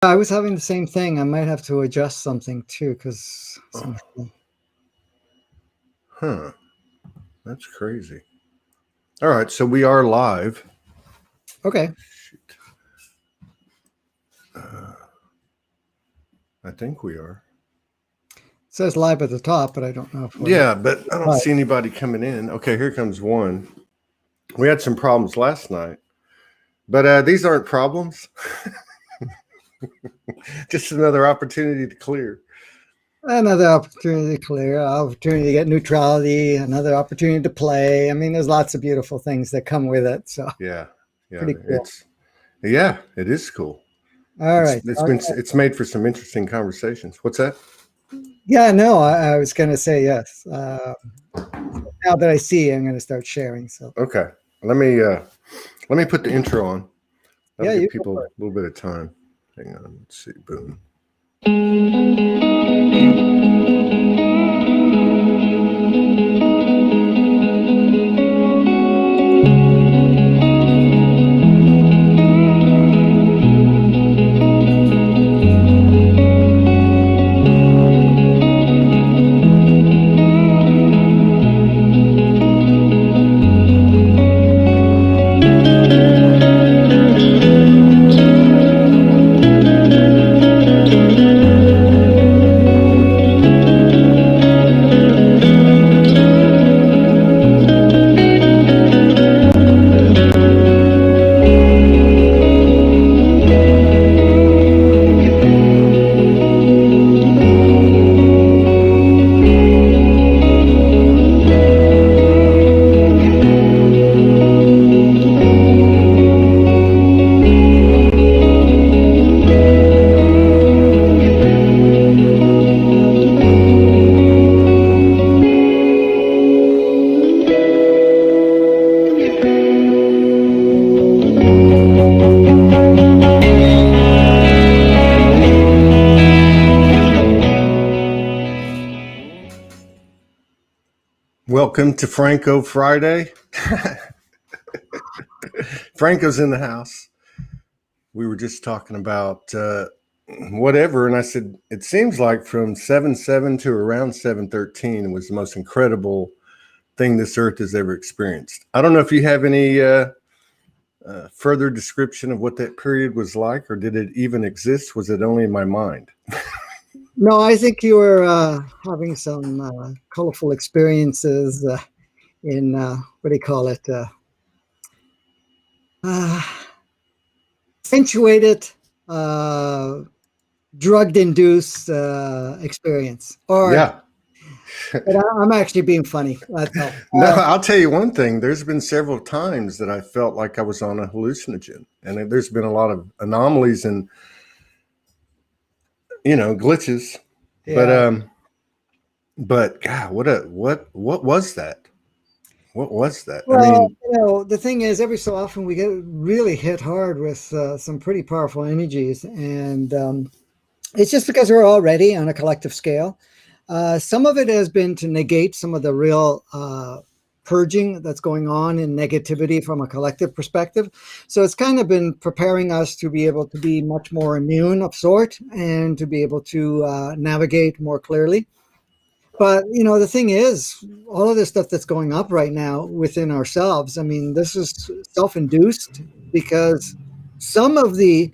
I was having the same thing. I might have to adjust something too, because Huh. That's crazy. All right, so we are live. Okay. Shoot. I think we are. It says live at the top, but I don't know if we're... Yeah, but I don't see anybody coming in. Okay, here comes one. We had some problems last night, but these aren't problems. Just another opportunity to clear. Another opportunity to clear, opportunity to get neutrality, another opportunity to play. I mean, there's lots of beautiful things that come with it. So yeah, pretty cool. It is cool. All right. It's made for some interesting conversations. What's that? Yeah, no, I was going to say yes. Now that I see, I'm going to start sharing. So okay, let me put the intro on. That'll give people a little bit of time. Hang on, let's see. Boom. Welcome to Franco Friday. Franco's in the house. We were just talking about whatever, and I said, it seems like from 7/7 to around 7/13 was the most incredible thing this earth has ever experienced. I don't know if you have any further description of what that period was like, or did it even exist? Was it only in my mind? No, I think you were having some colorful experiences in, what do you call it? Accentuated, drug-induced experience. Or, yeah. But I'm actually being funny. That's all. No, I'll tell you one thing. There's been several times that I felt like I was on a hallucinogen, and there's been a lot of anomalies and glitches. Yeah. But God, what was that? What was that? Well, the thing is, every so often we get really hit hard with some pretty powerful energies, and it's just because we're already on a collective scale. Some of it has been to negate some of the real purging that's going on in negativity from a collective perspective. So it's kind of been preparing us to be able to be much more immune of sort and to be able to navigate more clearly. But, the thing is, all of this stuff that's going up right now within ourselves, I mean, this is self-induced because some of the,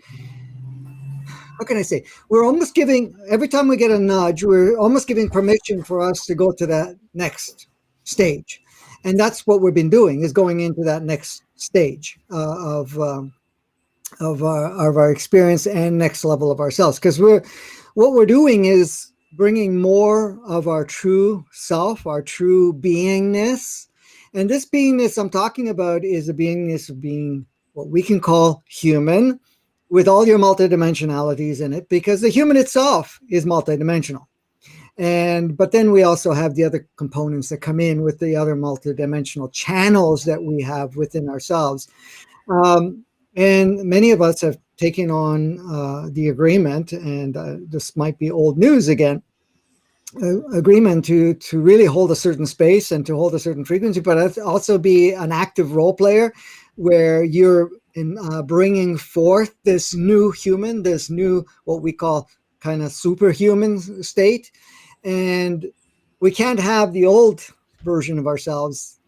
how can I say, we're almost giving, every time we get a nudge, we're almost giving permission for us to go to that next stage. And that's what we've been doing, is going into that next stage of our experience and next level of ourselves. Because what we're doing is bringing more of our true self, our true beingness. And this beingness I'm talking about is a beingness of being what we can call human, with all your multidimensionalities in it, because the human itself is multidimensional. But then we also have the other components that come in with the other multidimensional channels that we have within ourselves. And many of us have taken on the agreement, and this might be old news again, agreement to really hold a certain space and to hold a certain frequency, but also be an active role player where you're bringing forth this new human, this new, what we call kind of superhuman state. And we can't have the old version of ourselves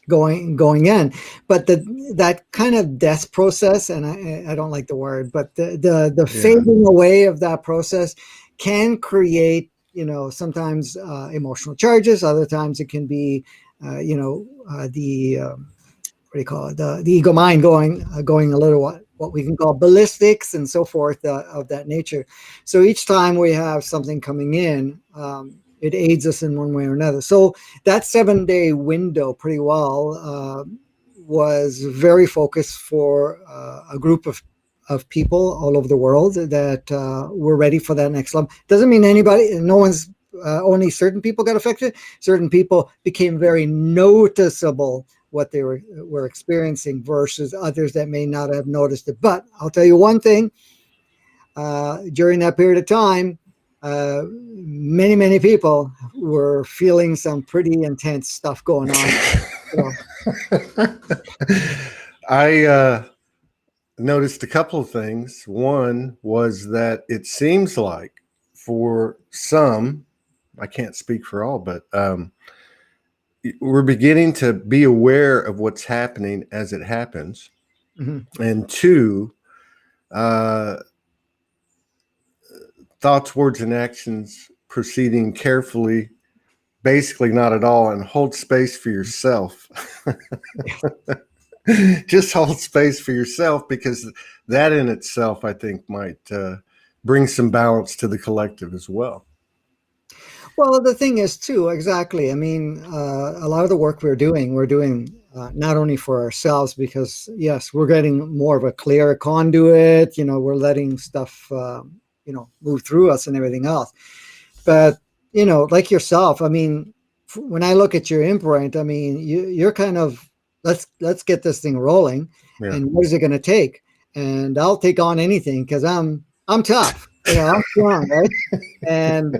going in, but that kind of death process, and I don't like the word, but the fading away of that process can create, sometimes emotional charges. Other times it can be the what do you call it, the ego mind going a little what we can call ballistics and so forth, of that nature. So each time we have something coming in, it aids us in one way or another. So that 7-day window pretty well was very focused for a group of people all over the world that were ready for that next level. Doesn't mean no one's, only certain people got affected. Certain people became very noticeable what they were experiencing versus others that may not have noticed it. But I'll tell you one thing, during that period of time, many people were feeling some pretty intense stuff going on. I noticed a couple of things. One was that it seems like for some, I can't speak for all, but we're beginning to be aware of what's happening as it happens. Mm-hmm. And two, thoughts, words, and actions proceeding carefully, basically not at all, and hold space for yourself. Just hold space for yourself, because that in itself, I think, might bring some balance to the collective as well. Well, the thing is, too, exactly. I mean, a lot of the work we're doing not only for ourselves, because, yes, we're getting more of a clear conduit, we're letting stuff, move through us and everything else. But, like yourself, I mean, when I look at your imprint, I mean, you're kind of, let's get this thing rolling. Yeah. And what is it going to take? And I'll take on anything, because I'm tough, I'm strong, right? And,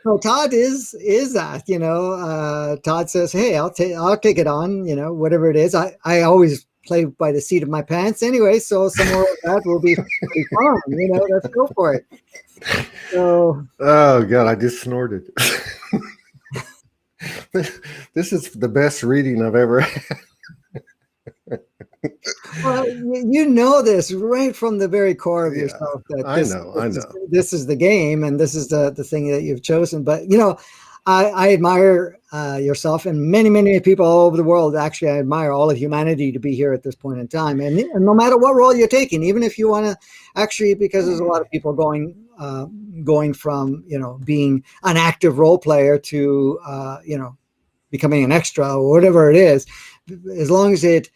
so Todd is that, Todd says, hey, I'll take it on, whatever it is. I always play by the seat of my pants anyway. So somewhere like that will be fun, let's go for it. So, oh God, I just snorted. This is the best reading I've ever had. Well, this right from the very core of yourself. That I know. This is the game, and this is the thing that you've chosen. But I admire yourself and many people all over the world. Actually, I admire all of humanity to be here at this point in time. And no matter what role you're taking, even if you want to, actually, because there's a lot of people going from being an active role player to becoming an extra or whatever it is, as long as it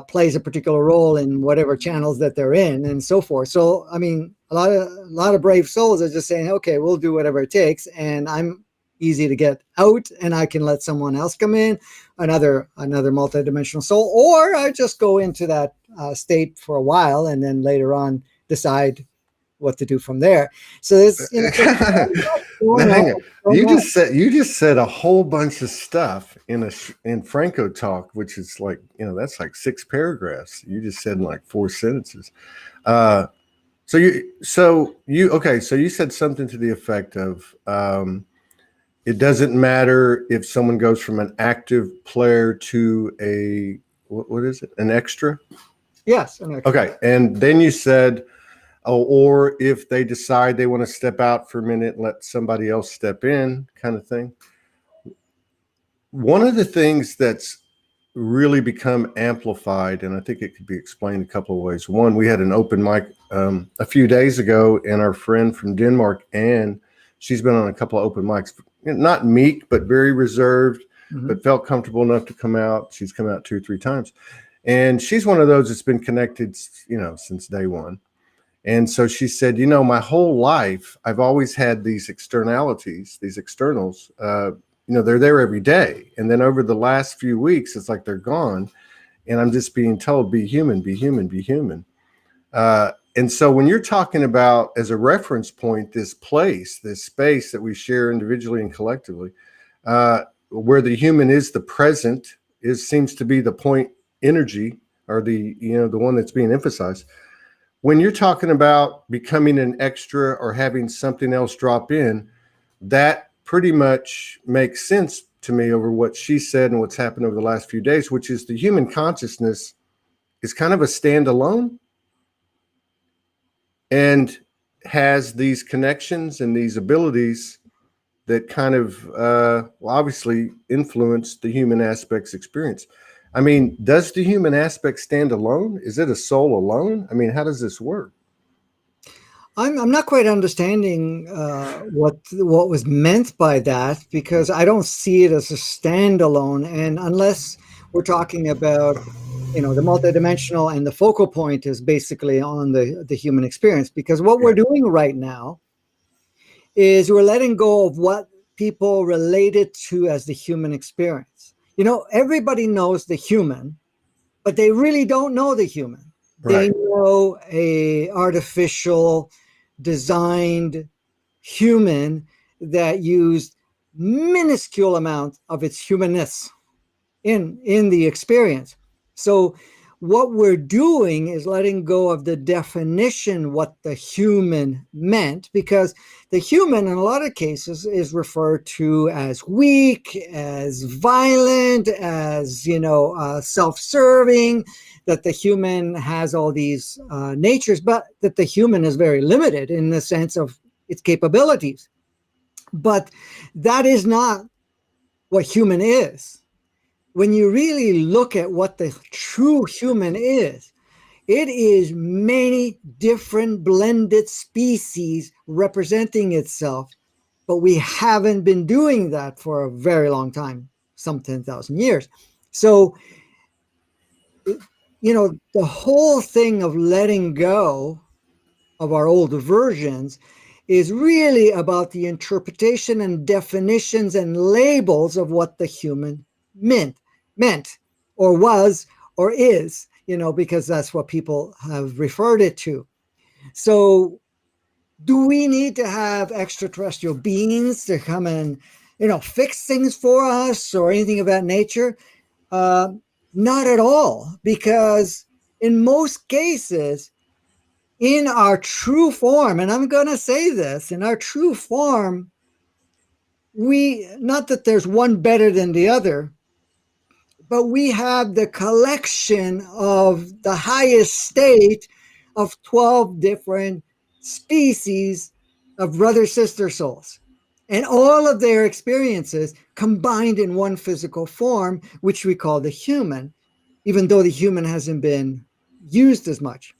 plays a particular role in whatever channels that they're in and so forth. So, I mean, a lot of brave souls are just saying, okay, we'll do whatever it takes. And I'm easy to get out, and I can let someone else come in, another multidimensional soul, or I just go into that state for a while and then later on decide what to do from there. So it's you just said a whole bunch of stuff in Franco talk, which is like, that's like 6 paragraphs. You just said in like 4 sentences. So you said something to the effect of it doesn't matter if someone goes from an active player to a what is it, an extra? Yes, an extra. Okay, and then you said, or if they decide they want to step out for a minute, let somebody else step in, kind of thing. One of the things that's really become amplified, and I think it could be explained a couple of ways. One, we had an open mic a few days ago, and our friend from Denmark, Anne, she's been on a couple of open mics, not meek, but very reserved, but felt comfortable enough to come out. She's come out 2 or 3 times. And she's one of those that's been connected, since day one. And so she said, my whole life, I've always had these externalities, these externals, they're there every day. And then over the last few weeks, it's like they're gone. And I'm just being told, be human, be human, be human. And so when you're talking about, as a reference point, this place, this space that we share individually and collectively, where the human is the present, seems to be the point energy, or the one that's being emphasized. When you're talking about becoming an extra or having something else drop in, that pretty much makes sense to me over what she said and what's happened over the last few days, which is the human consciousness is kind of a standalone and has these connections and these abilities that kind of obviously influence the human aspect's experience. I mean, does the human aspect stand alone? Is it a soul alone? I mean, how does this work? I'm not quite understanding what was meant by that, because I don't see it as a standalone. And unless we're talking about, the multidimensional, and the focal point is basically on the human experience, because what we're doing right now is we're letting go of what people relate it to as the human experience. Everybody knows the human, but they really don't know the human. Right. They know a artificial designed human that used minuscule amount of its humanness in the experience. So what we're doing is letting go of the definition, what the human meant, because the human in a lot of cases is referred to as weak, as violent, as self-serving, that the human has all these natures, but that the human is very limited in the sense of its capabilities. But that is not what human is. When you really look at what the true human is, it is many different blended species representing itself, but we haven't been doing that for a very long time, some 10,000 years. So, the whole thing of letting go of our older versions is really about the interpretation and definitions and labels of what the human meant or was or is, because that's what people have referred it to. So do we need to have extraterrestrial beings to come and, fix things for us or anything of that nature? Not at all, because in most cases, in our true form, and I'm going to say this, in our true form, not that there's one better than the other, but we have the collection of the highest state of 12 different species of brother-sister souls. And all of their experiences combined in one physical form, which we call the human, even though the human hasn't been used as much.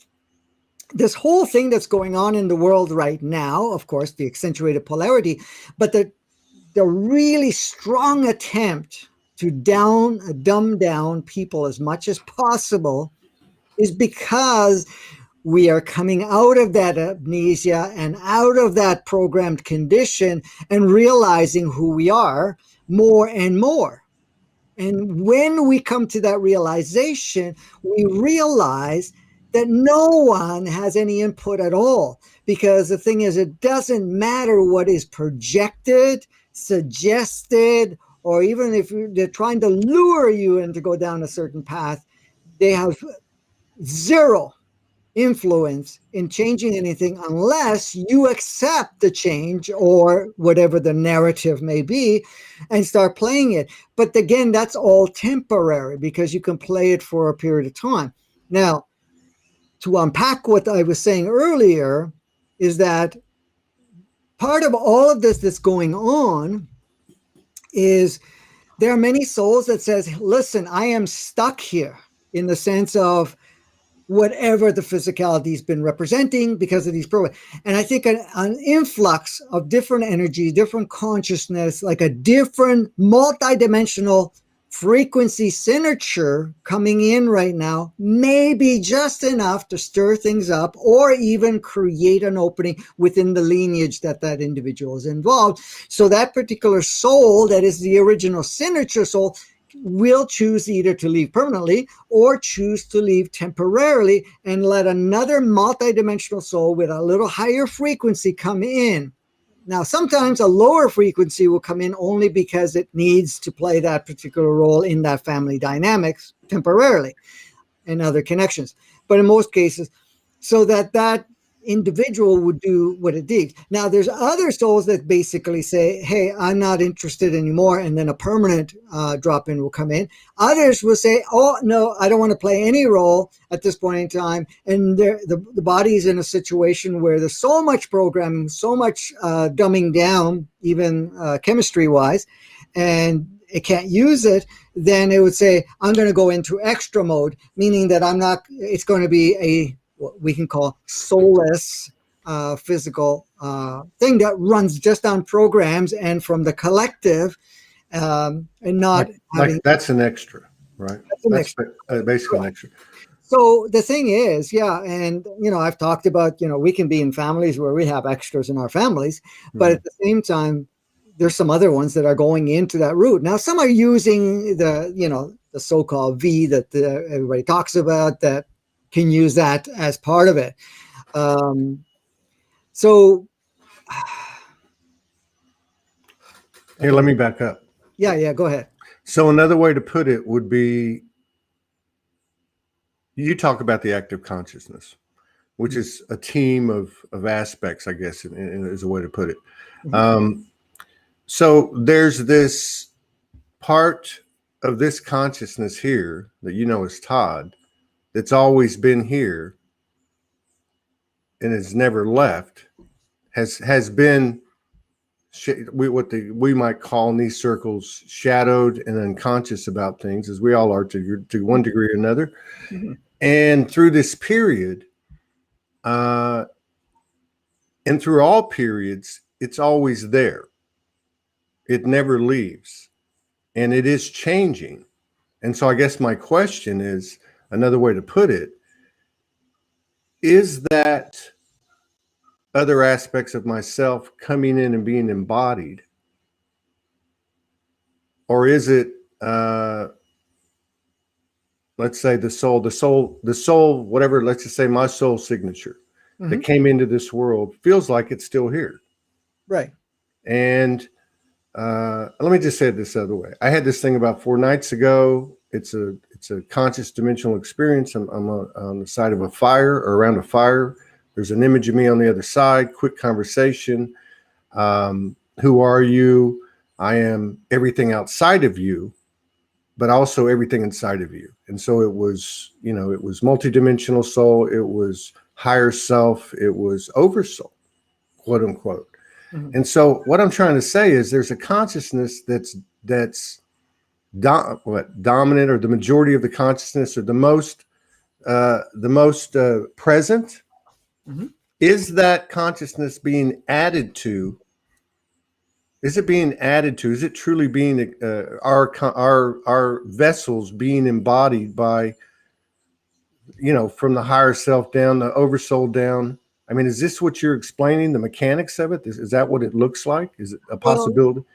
This whole thing that's going on in the world right now, of course, the accentuated polarity, but the really strong attempt to dumb down people as much as possible is because we are coming out of that amnesia and out of that programmed condition and realizing who we are more and more. And when we come to that realization, we realize that no one has any input at all. Because the thing is, it doesn't matter what is projected, suggested, or even if they're trying to lure you in to go down a certain path, they have zero influence in changing anything unless you accept the change or whatever the narrative may be and start playing it. But again, that's all temporary because you can play it for a period of time. Now, to unpack what I was saying earlier is that part of all of this that's going on is there are many souls that says, listen, I am stuck here in the sense of whatever the physicality has been representing because of these programs. And I think an influx of different energy, different consciousness, like a different multidimensional frequency signature coming in right now may be just enough to stir things up or even create an opening within the lineage that individual is involved. So that particular soul that is the original signature soul will choose either to leave permanently or choose to leave temporarily and let another multidimensional soul with a little higher frequency come in. Now, sometimes a lower frequency will come in only because it needs to play that particular role in that family dynamics temporarily and other connections. But in most cases, so that individual would do what it did. Now, there's other souls that basically say, hey, I'm not interested anymore, and then a permanent drop-in will come in. Others will say, oh, no, I don't want to play any role at this point in time, and the body is in a situation where there's so much programming, so much dumbing down, even chemistry-wise, and it can't use it. Then it would say, I'm going to go into extra mode, meaning that it's going to be what we can call soulless physical thing that runs just on programs and from the collective, and not having. That's an extra, right? That's basically an extra. So the thing is, yeah, and I've talked about, we can be in families where we have extras in our families, but at the same time, there's some other ones that are going into that route. Now, some are using the so-called V that everybody talks about, that can use that as part of it. So here, let me back up. Yeah, go ahead. So another way to put it would be, you talk about the active consciousness, which is a team of aspects, I guess, is a way to put it. So there's this part of this consciousness here that is Todd, that's always been here and has never left, has been what we might call in these circles shadowed and unconscious about things, as we all are to one degree or another. And through this period, and through all periods, it's always there. It never leaves, and it is changing. And so I guess my question is, another way to put it, is that other aspects of myself coming in and being embodied? Or is it, let's say the soul, whatever, let's just say my soul signature that came into this world feels like it's still here. Right. And let me just say it this other way. I had this thing about 4 nights ago. It's a conscious dimensional experience. I'm on the side of a fire, or around a fire. There's an image of me on the other side. Quick conversation. Who are you? I am everything outside of you, but also everything inside of you. And so it was, it was multidimensional soul. It was higher self. It was oversoul, quote unquote. And so what I'm trying to say is there's a consciousness that's dominant, or the majority of the consciousness, or the most present. Is that consciousness being added to? Is it being added to? Is it truly being our vessels being embodied by, from the higher self down, the oversoul down? I mean, is this what you're explaining, the mechanics of it? Is that what it looks like? Is it a possibility? Well,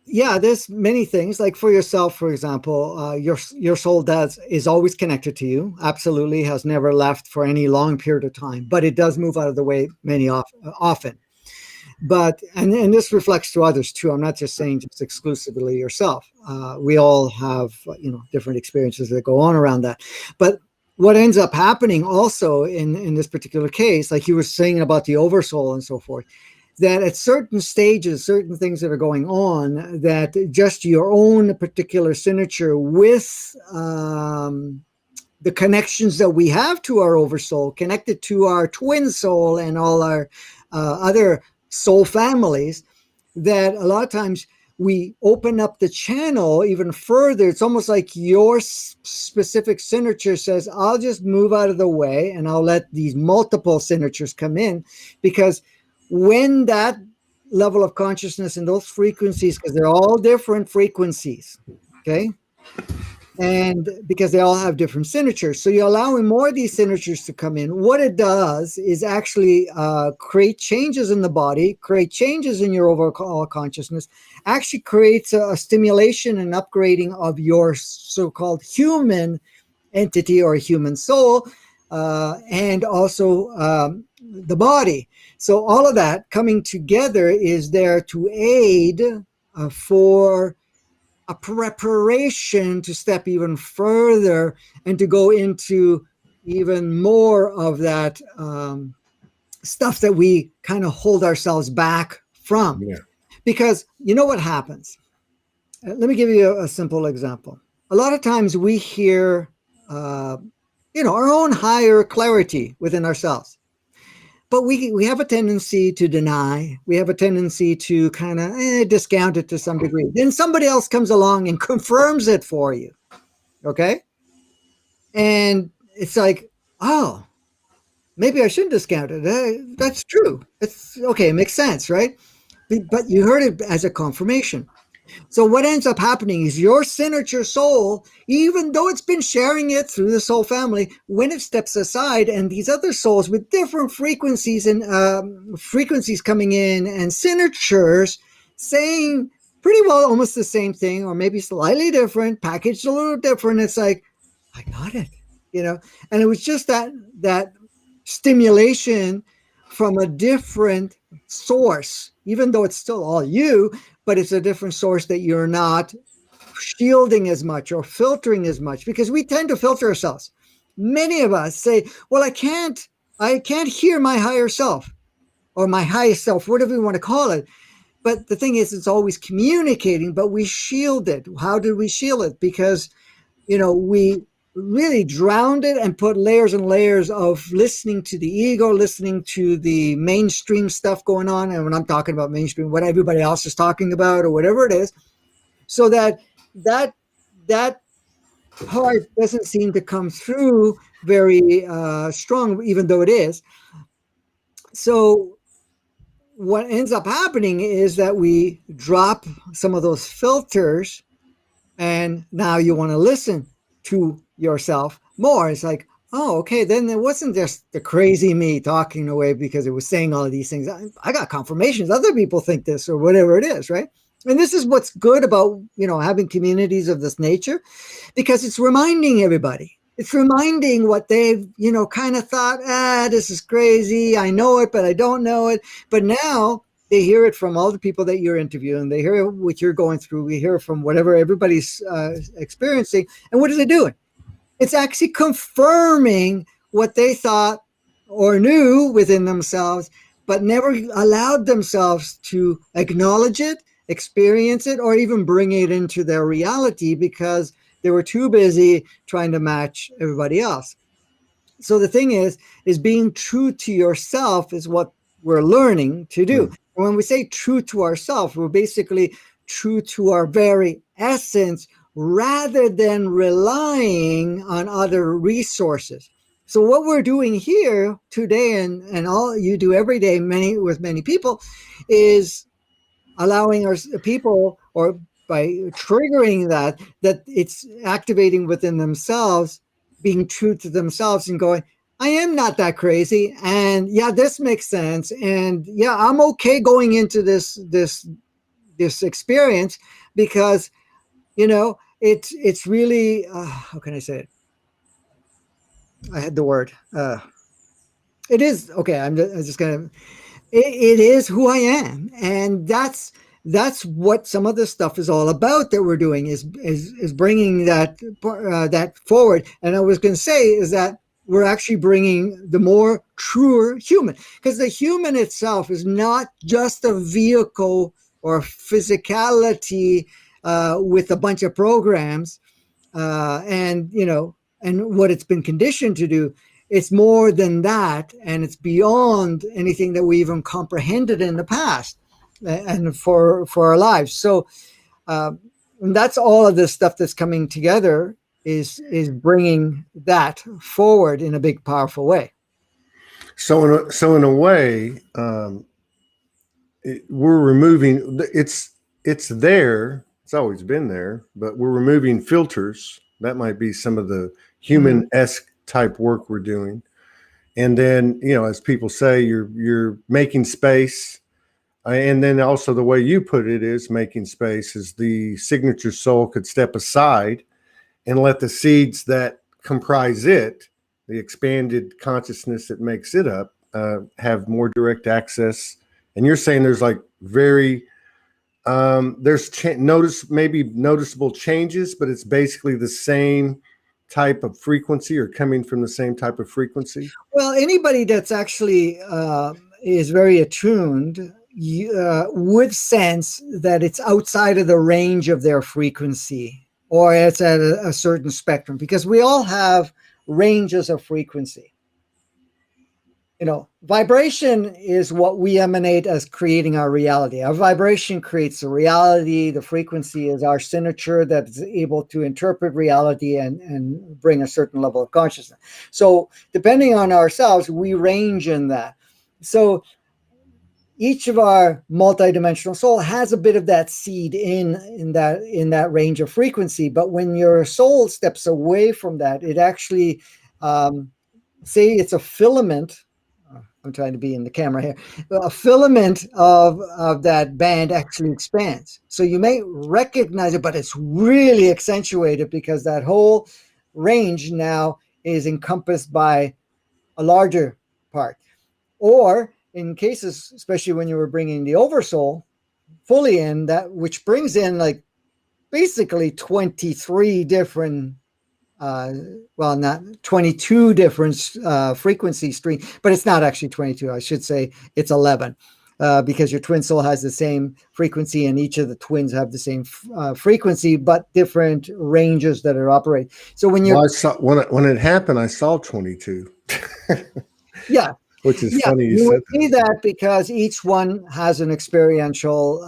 yeah, there's many things. Like for yourself, for example, your soul is always connected to you. Absolutely, has never left for any long period of time. But it does move out of the way often. But and this reflects to others too. I'm not just saying just exclusively yourself. We all have different experiences that go on around that. But what ends up happening also in this particular case, like you were saying about the oversoul and so forth, that at certain stages, certain things that are going on, that just your own particular signature with the connections that we have to our oversoul, connected to our twin soul and all our other soul families, that a lot of times we open up the channel even further. It's almost like your specific signature says, I'll just move out of the way and I'll let these multiple signatures come in, because when that level of consciousness and those frequencies, because they're all different frequencies, okay? And because they all have different signatures. So you're allowing more of these signatures to come in. What it does is actually create changes in the body, create changes in your overall consciousness, actually creates a stimulation and upgrading of your so-called human entity or human soul, and also the body. So all of that coming together is there to aid for a preparation to step even further and to go into even more of that stuff that we kind of hold ourselves back from. Yeah. Because you know what happens? Let me give you a simple example. A lot of times we hear, our own higher clarity within ourselves. But we have a tendency to deny. We have a tendency to kind of discount it to some degree. Then somebody else comes along and confirms it for you. Okay? And it's like, oh, maybe I shouldn't discount it. That's true. It's okay. It makes sense, right? But you heard it as a confirmation. So what ends up happening is your signature soul, even though it's been sharing it through the soul family, when it steps aside and these other souls with different frequencies and frequencies coming in and signatures saying pretty well almost the same thing or maybe slightly different, packaged a little different, it's like, I got it, and it was just that stimulation from a different source, even though it's still all you, but it's a different source that you're not shielding as much or filtering as much, because we tend to filter ourselves. Many of us say, well, I can't hear my higher self or my highest self, whatever you want to call it. But the thing is, it's always communicating, but we shield it. How did we shield it? Because, we really drowned it and put layers and layers of listening to the ego, listening to the mainstream stuff going on. And when I'm talking about mainstream, what everybody else is talking about or whatever it is, so that part doesn't seem to come through very strong, even though it is. So what ends up happening is that we drop some of those filters, and now you want to listen to yourself more. It's like, oh, okay, then it wasn't just the crazy me talking away because it was saying all of these things. I got confirmations. Other people think this or whatever it is, right? And this is what's good about, having communities of this nature, because it's reminding everybody. It's reminding what they've, kind of thought, this is crazy. I know it, but I don't know it. But now they hear it from all the people that you're interviewing. They hear what you're going through. We hear from whatever everybody's experiencing. And what is it doing? It's actually confirming what they thought or knew within themselves, but never allowed themselves to acknowledge it, experience it, or even bring it into their reality because they were too busy trying to match everybody else. So the thing is being true to yourself is what we're learning to do. And when we say true to ourselves, we're basically true to our very essence rather than relying on other resources. So what we're doing here today, and all you do every day, with many people, is allowing our people, or by triggering that it's activating within themselves, being true to themselves and going, I am not that crazy. And yeah, this makes sense. And yeah, I'm okay going into this experience because, it's really, how can I say it? I had the word. It is, okay, I'm just going to, it is who I am. And that's what some of this stuff is all about that we're doing is bringing that forward. And I was going to say is that we're actually bringing the more truer human, because the human itself is not just a vehicle or physicality with a bunch of programs and what it's been conditioned to do. It's more than that, and it's beyond anything that we even comprehended in the past and for our lives. So that's all of this stuff that's coming together is bringing that forward in a big, powerful way. So in a way, we're removing. It's there. It's always been there, but we're removing filters. That might be some of the human-esque type work we're doing. And then, as people say, you're making space. And then also the way you put it is making space is the signature soul could step aside and let the seeds that comprise it, the expanded consciousness that makes it up, have more direct access. And you're saying there's like maybe noticeable changes, but it's basically the same type of frequency or coming from the same type of frequency. Well, anybody that's actually is very attuned would sense that it's outside of the range of their frequency, or it's at a certain spectrum, because we all have ranges of frequency. You know, vibration is what we emanate as creating our reality. Our vibration creates the reality. The frequency is our signature that is able to interpret reality and bring a certain level of consciousness. So depending on ourselves, we range in that. So each of our multidimensional soul has a bit of that seed in that range of frequency. But when your soul steps away from that, it actually, say it's a filament. I'm trying to be in the camera here. A filament of that band actually expands. So you may recognize it, but it's really accentuated because that whole range now is encompassed by a larger part. Or in cases, especially when you were bringing the oversoul fully in, that which brings in like basically 23 different well, not 22 different frequency streams, but it's not actually 22. I should say it's 11, because your twin soul has the same frequency, and each of the twins have the same frequency, but different ranges that are operating. So when you're when it happened, I saw 22. Yeah. Which is funny you would see that because each one has an experiential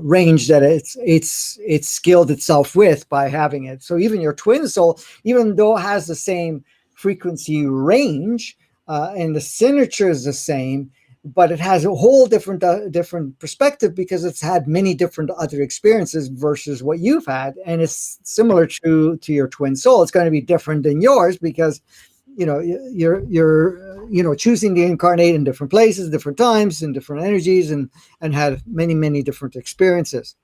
range that it's skilled itself with by having it. So even your twin soul, even though it has the same frequency range and the signature is the same, but it has a whole different perspective because it's had many different other experiences versus what you've had. And it's similar to your twin soul. It's going to be different than yours because you're choosing to incarnate in different places, different times, and different energies, and had many different experiences.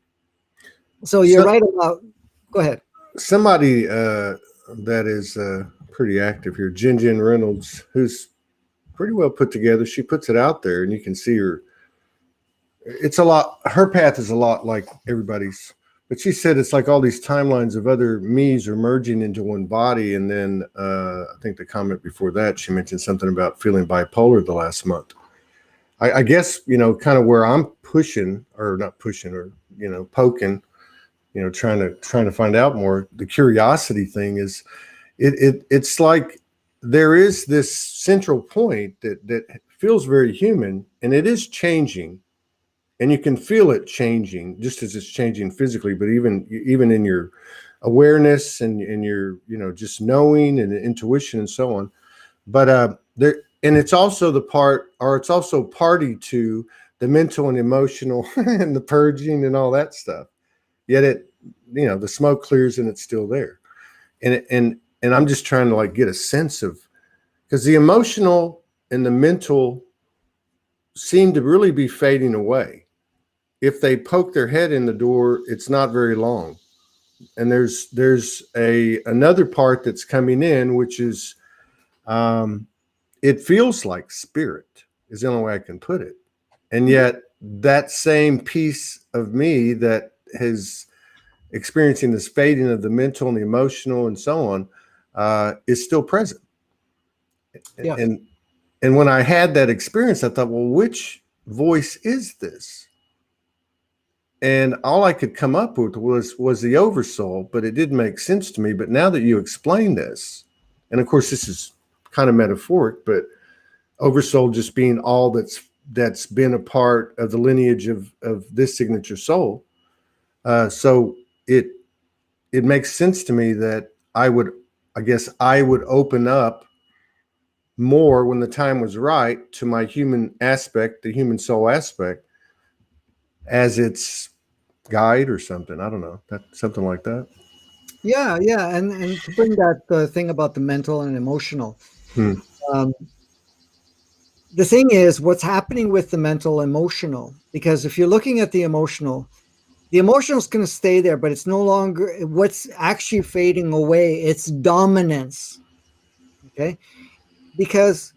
So you're right about. Go ahead. Somebody that is pretty active here, Jen Reynolds, who's pretty well put together. She puts it out there, and you can see her. It's a lot. Her path is a lot like everybody's. But she said it's like all these timelines of other me's are merging into one body. And then I think the comment before that, she mentioned something about feeling bipolar the last month. I guess, kind of where I'm poking, trying to find out more. The curiosity thing is it's like there is this central point that feels very human, and it is changing. And you can feel it changing just as it's changing physically, but even in your awareness and your, just knowing and intuition and so on. But it's also party to the mental and emotional and the purging and all that stuff. Yet the smoke clears and it's still there. And I'm just trying to get a sense of, because the emotional and the mental seem to really be fading away. If they poke their head in the door, it's not very long. And there's another part that's coming in, which is it feels like spirit is the only way I can put it. And yet that same piece of me that is experiencing this fading of the mental and the emotional and so on is still present. Yeah. And when I had that experience, I thought, well, which voice is this? And all I could come up with was the oversoul, but it didn't make sense to me. But now that you explain this, and of course this is kind of metaphoric, but oversoul just being all that's been a part of the lineage of this signature soul. So it makes sense to me that I would open up more when the time was right to my human aspect, the human soul aspect, as its guide or something. I don't know, something like that. Yeah. And to bring that thing about the mental and emotional, the thing is what's happening with the mental emotional, because if you're looking at the emotional is going to stay there, but it's no longer what's actually fading away. It's dominance. Okay. Because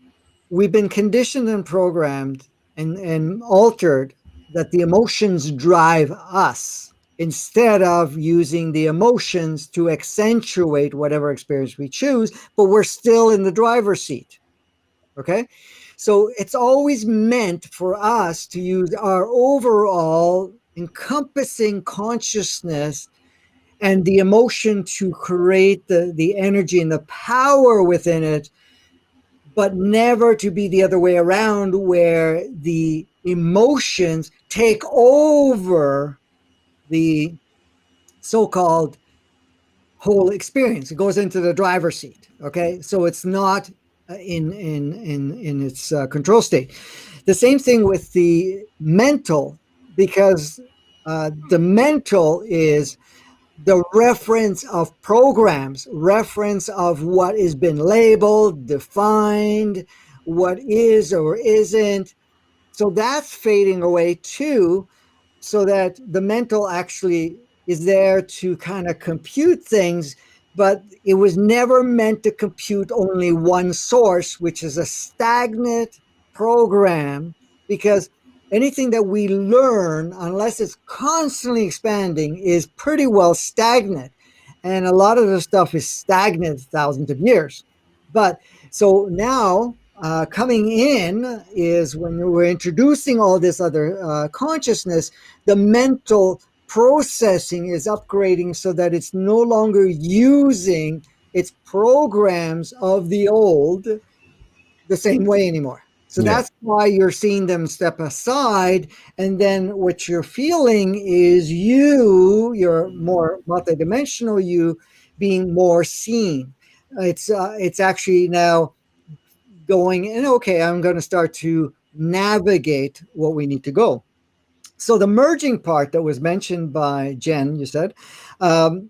we've been conditioned and programmed and altered that the emotions drive us instead of using the emotions to accentuate whatever experience we choose, but we're still in the driver's seat. Okay. So it's always meant for us to use our overall encompassing consciousness and the emotion to create the energy and the power within it, but never to be the other way around where the emotions take over the so-called whole experience. It goes into the driver's seat. Okay, so it's not in its control state. The same thing with the mental, because the mental is the reference of programs, reference of what has been labeled, defined, what is or isn't. So that's fading away too, so that the mental actually is there to kind of compute things, but it was never meant to compute only one source, which is a stagnant program, because anything that we learn, unless it's constantly expanding, is pretty well stagnant. And a lot of the stuff is stagnant thousands of years. But so now, coming in is when we're introducing all this other consciousness, the mental processing is upgrading so that it's no longer using its programs of the old the same way anymore. So Yeah. that's why you're seeing them step aside. And then what you're feeling is you're more multidimensional, you being more seen. It's actually now going, and okay, I'm going to start to navigate what we need to go. So the merging part that was mentioned by Jen, you said, um,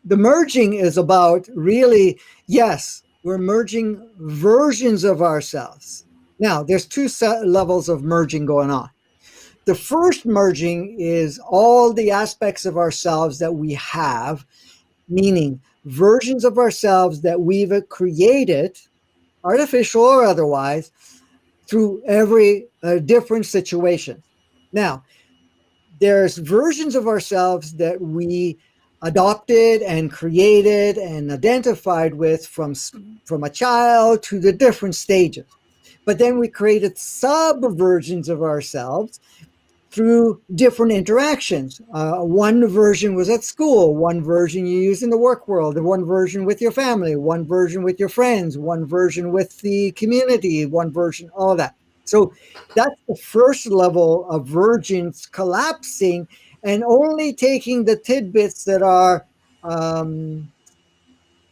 the merging is about really, yes, we're merging versions of ourselves. Now, there's two levels of merging going on. The first merging is all the aspects of ourselves that we have, meaning versions of ourselves that we've created, artificial or otherwise, through every different situation. Now, there's versions of ourselves that we adopted and created and identified with from a child to the different stages. But then we created sub versions of ourselves through different interactions. One version was at school, one version you use in the work world, one version with your family, one version with your friends, one version with the community, one version, all of that. So that's the first level of versions collapsing and only taking the tidbits that are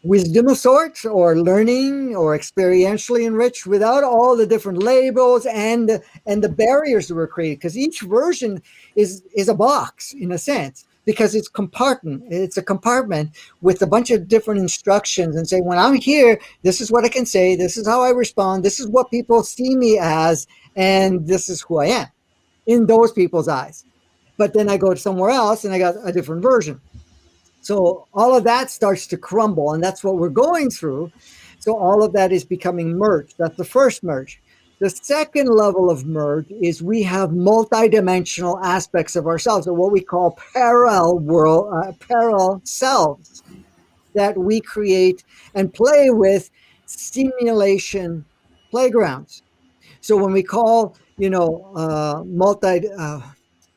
wisdom of sorts or learning or experientially enriched without all the different labels and the barriers that were created, because each version is a box in a sense, because it's a compartment with a bunch of different instructions and say, when I'm here, this is what I can say, this is how I respond, this is what people see me as, and this is who I am in those people's eyes. But then I go somewhere else and I got a different version. So all of that starts to crumble, and that's what we're going through. So all of that is becoming merged. That's the first merge. The second level of merge is we have multidimensional aspects of ourselves, or what we call parallel selves, that we create and play with simulation playgrounds. So when we call,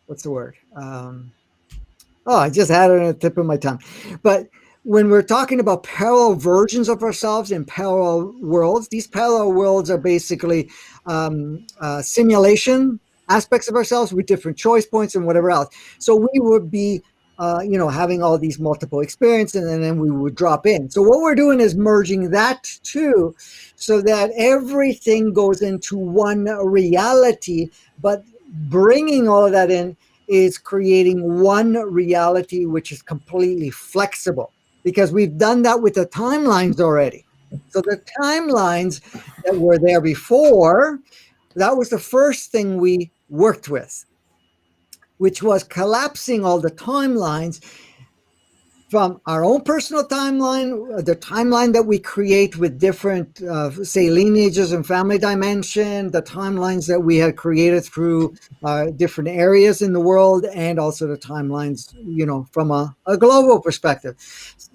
what's the word? Oh, I just had it on the tip of my tongue. But when we're talking about parallel versions of ourselves in parallel worlds, these parallel worlds are basically simulation aspects of ourselves with different choice points and whatever else. So we would be, having all these multiple experiences, and then we would drop in. So what we're doing is merging that too, so that everything goes into one reality, but bringing all of that in is creating one reality which is completely flexible, because we've done that with the timelines already. So the timelines that were there before, that was the first thing we worked with, which was collapsing all the timelines from our own personal timeline, the timeline that we create with different, say, lineages and family dimension, the timelines that we had created through different areas in the world, and also the timelines, from a global perspective.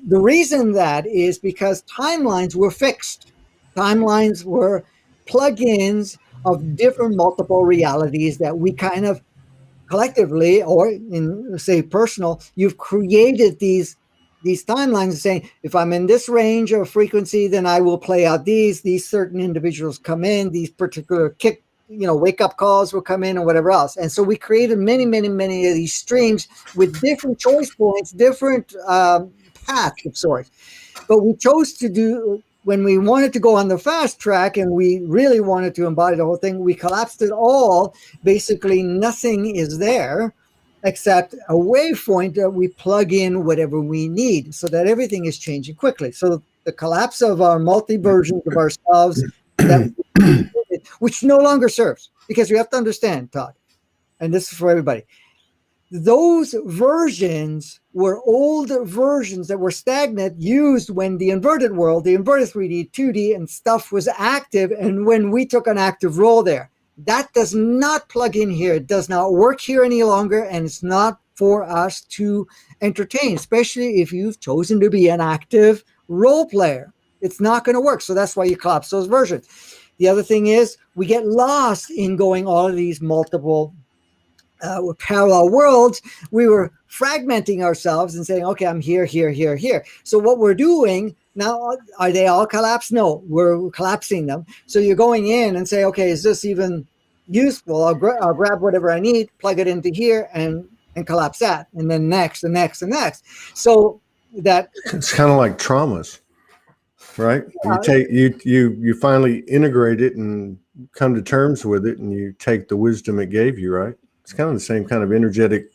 The reason that is because timelines were fixed. Timelines were plugins of different multiple realities that we kind of collectively, or in, say, personal, you've created these timelines saying, if I'm in this range of frequency, then I will play out these certain individuals come in, these particular wake up calls will come in, or whatever else. And so we created many of these streams with different choice points, different paths of sorts. But we chose to do, when we wanted to go on the fast track and we really wanted to embody the whole thing, we collapsed it all. Basically, nothing is there except a wavepoint that we plug in whatever we need, so that everything is changing quickly. So the collapse of our multi-versions of ourselves, which no longer serves, because you have to understand, Todd, and this is for everybody, those versions were old versions that were stagnant, used when the inverted world, the inverted 3D, 2D, and stuff was active, and when we took an active role there. That does not plug in here. It does not work here any longer, and it's not for us to entertain, especially if you've chosen to be an active role player. It's not going to work. So that's why you collapse those versions. The other thing is we get lost in going all of these multiple parallel worlds. We were fragmenting ourselves and saying, okay, I'm here, here, here, here. So what we're doing now, are they all collapsed? No, we're collapsing them. So you're going in and say, okay, is this even useful? I'll grab whatever I need, plug it into here, and collapse that, and then next and next and next. So that it's kind of like traumas, right? You finally integrate it and come to terms with it, and you take the wisdom it gave you, right? It's kind of the same kind of energetic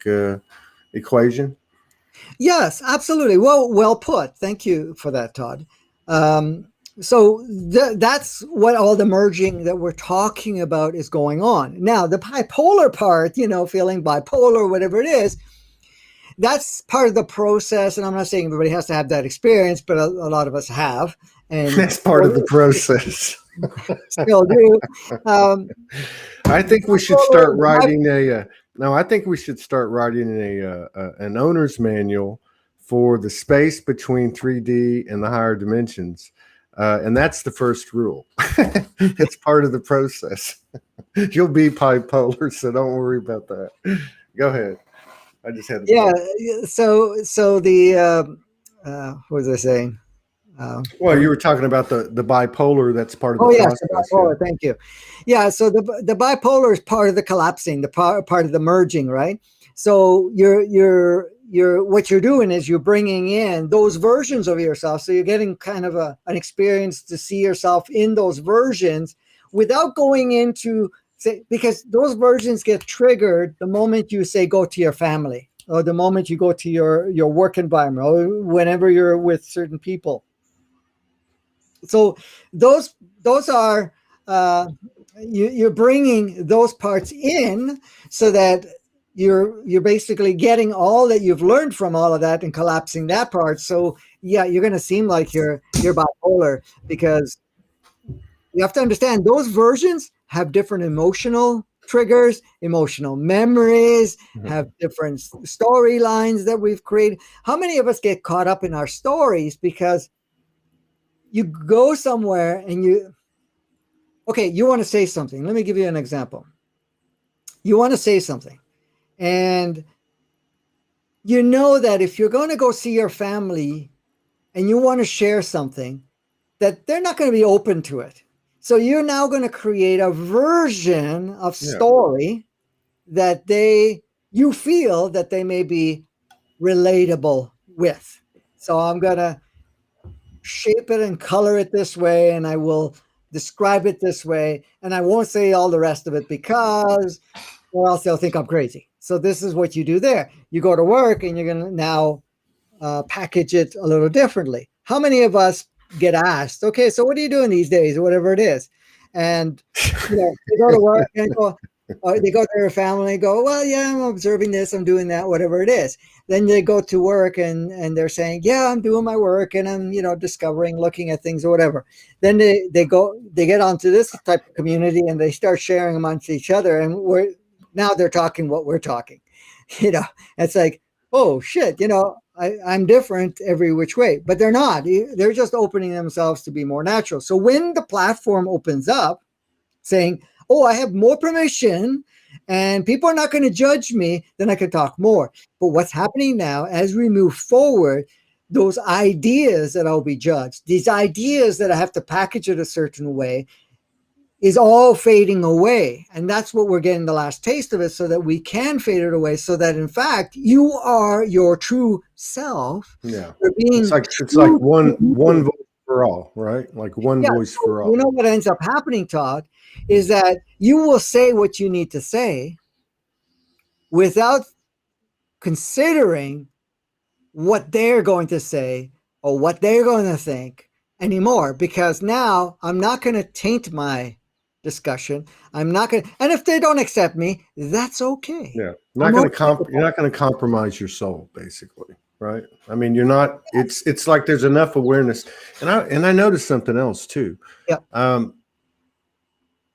equation. Yes, absolutely. Well put. Thank you for that, Todd. So that's what all the merging that we're talking about is going on. Now, the bipolar part, feeling bipolar, whatever it is, that's part of the process. And I'm not saying everybody has to have that experience, but a lot of us have. And that's part of the process. Still do. I think we should start writing I think we should start writing an owner's manual for the space between 3D and the higher dimensions. And that's the first rule. It's part of the process. You'll be bipolar, so don't worry about that. Go ahead. I just had So the what was I saying? Well, you were talking about the bipolar. That's part of the process. The bipolar. Yeah. Thank you. Yeah. So the bipolar is part of the collapsing, the part of the merging, right? So you're what you're doing is you're bringing in those versions of yourself. So you're getting kind of an experience to see yourself in those versions without going into, say, because those versions get triggered the moment you say go to your family, or the moment you go to your work environment, or whenever you're with certain people. So those are you're bringing those parts in, so that you're basically getting all that you've learned from all of that and collapsing that part. So yeah, you're going to seem like you're bipolar, because you have to understand those versions have different emotional triggers, emotional memories, have different storylines that we've created. How many of us get caught up in our stories because you go somewhere and you want to say something. Let me give you an example. You want to say something, and you know that if you're going to go see your family and you want to share something, that they're not going to be open to it. So you're now going to create a version of story that you feel that they may be relatable with. So I'm going to shape it and color it this way, and I will describe it this way, and I won't say all the rest of it, because or else they'll think I'm crazy. So this is what you do there. You go to work and you're going to now package it a little differently. How many of us get asked, okay, so what are you doing these days, or whatever it is? And you go to work and go, Or they go to their family and go, well, yeah, I'm observing this, I'm doing that, whatever it is. Then they go to work and they're saying, yeah, I'm doing my work and I'm, discovering, looking at things or whatever. Then they get onto this type of community and they start sharing amongst each other. And now they're talking what we're talking. It's like, oh shit, I'm different every which way, but they're not. They're just opening themselves to be more natural. So when the platform opens up saying, oh, I have more permission and people are not going to judge me, then I can talk more. But what's happening now, as we move forward, those ideas that I'll be judged, these ideas that I have to package it a certain way, is all fading away. And that's what we're getting the last taste of it, so that we can fade it away, so that in fact you are your true self. Yeah. It's like one voice for all, right? Like one voice for all. What ends up happening, Todd, is that you will say what you need to say without considering what they're going to say or what they're going to think anymore, because now I'm not going to taint my discussion. I'm not going to, and if they don't accept me, that's okay. Yeah. You're not going to compromise your soul, basically. Right. I mean, you're not, it's like there's enough awareness. And I noticed something else too. Yeah.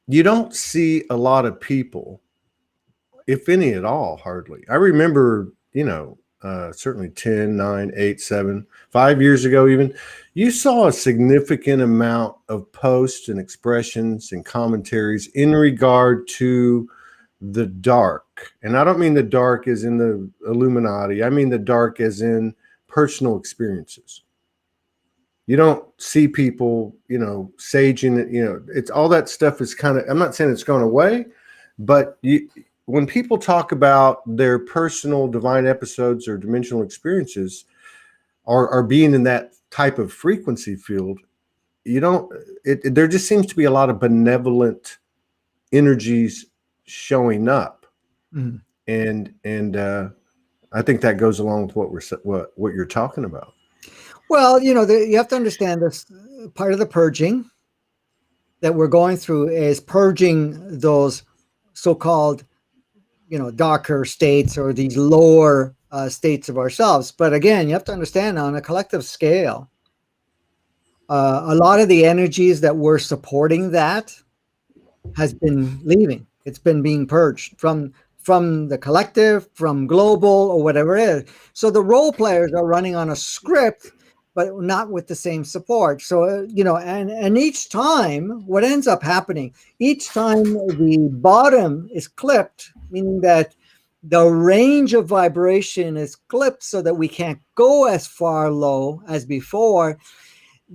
You don't see a lot of people, if any at all, hardly. I remember, certainly 10, 9, 8, 7, 5 years ago, even, you saw a significant amount of posts and expressions and commentaries in regard to the dark. And I don't mean the dark as in the Illuminati. I mean the dark as in personal experiences. You don't see people, saging it, it's all that stuff is kind of, I'm not saying it's going away, but when people talk about their personal divine episodes or dimensional experiences are being in that type of frequency field, there just seems to be a lot of benevolent energies showing up. Mm-hmm. And I think that goes along with what you're talking about. Well, you have to understand this part of the purging that we're going through is purging those so-called, darker states or these lower states of ourselves. But again, you have to understand on a collective scale, a lot of the energies that were supporting that has been leaving. It's been being purged from the collective, from global, or whatever it is. So the role players are running on a script, but not with the same support. So, and each time, what ends up happening, each time the bottom is clipped, meaning that the range of vibration is clipped so that we can't go as far low as before,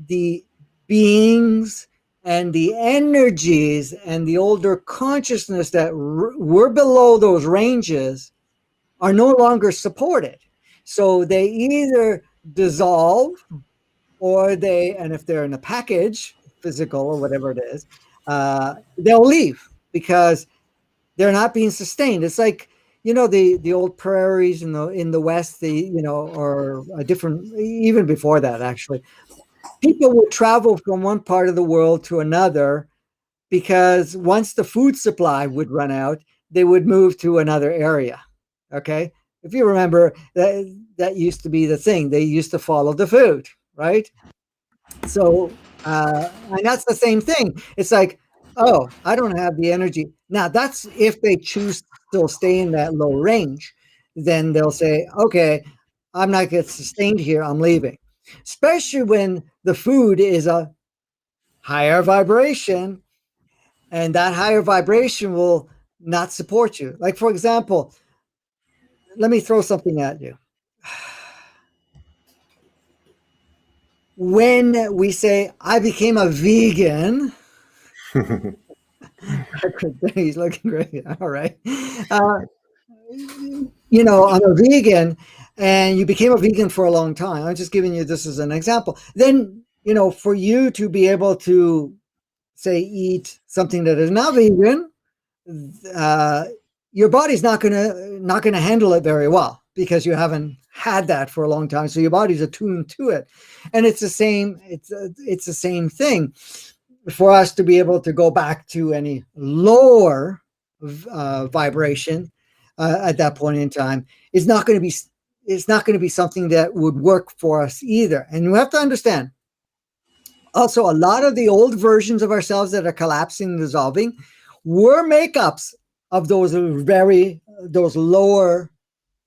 the beings and the energies and the older consciousness that were below those ranges are no longer supported. So they either dissolve or and if they're in a package, physical or whatever it is, they'll leave because they're not being sustained. It's like, the old prairies in the West, or a different, even before that, actually, people would travel from one part of the world to another because once the food supply would run out, they would move to another area. Okay. If you remember, that used to be the thing. They used to follow the food, right? So, and that's the same thing. It's like, oh, I don't have the energy. Now, that's if they choose to still stay in that low range, then they'll say, okay, I'm not getting sustained here. I'm leaving. Especially when the food is a higher vibration, and that higher vibration will not support you. Like, for example, let me throw something at you. When we say, I became a vegan, he's looking great. All right. I'm a vegan, and you became a vegan for a long time. I'm just giving you this as an example. Then, for you to be able to, say, eat something that is not vegan, your body's not gonna handle it very well because you haven't had that for a long time. So your body's attuned to it, and it's the same. It's the same thing for us to be able to go back to any lower vibration at that point in time, is not going to be, it's not going to be something that would work for us either. And we have to understand also, a lot of the old versions of ourselves that are collapsing and dissolving were makeups of those lower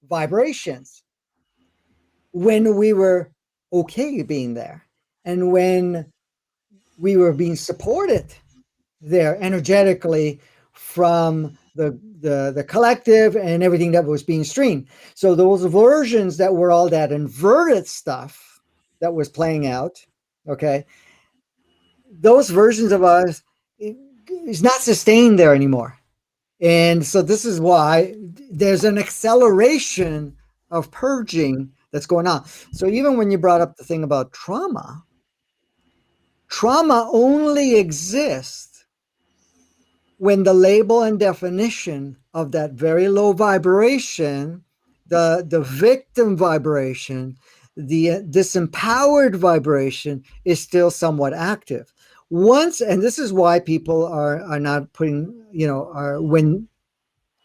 vibrations when we were okay being there, and when we were being supported there energetically from the collective and everything that was being streamed. So those versions that were all that inverted stuff that was playing out, okay, those versions of us is not sustained there anymore. And so this is why there's an acceleration of purging that's going on. So even when you brought up the thing about trauma, trauma only exists when the label and definition of that very low vibration, the victim vibration, the disempowered vibration is still somewhat active. Once, and this is why people are not putting, are when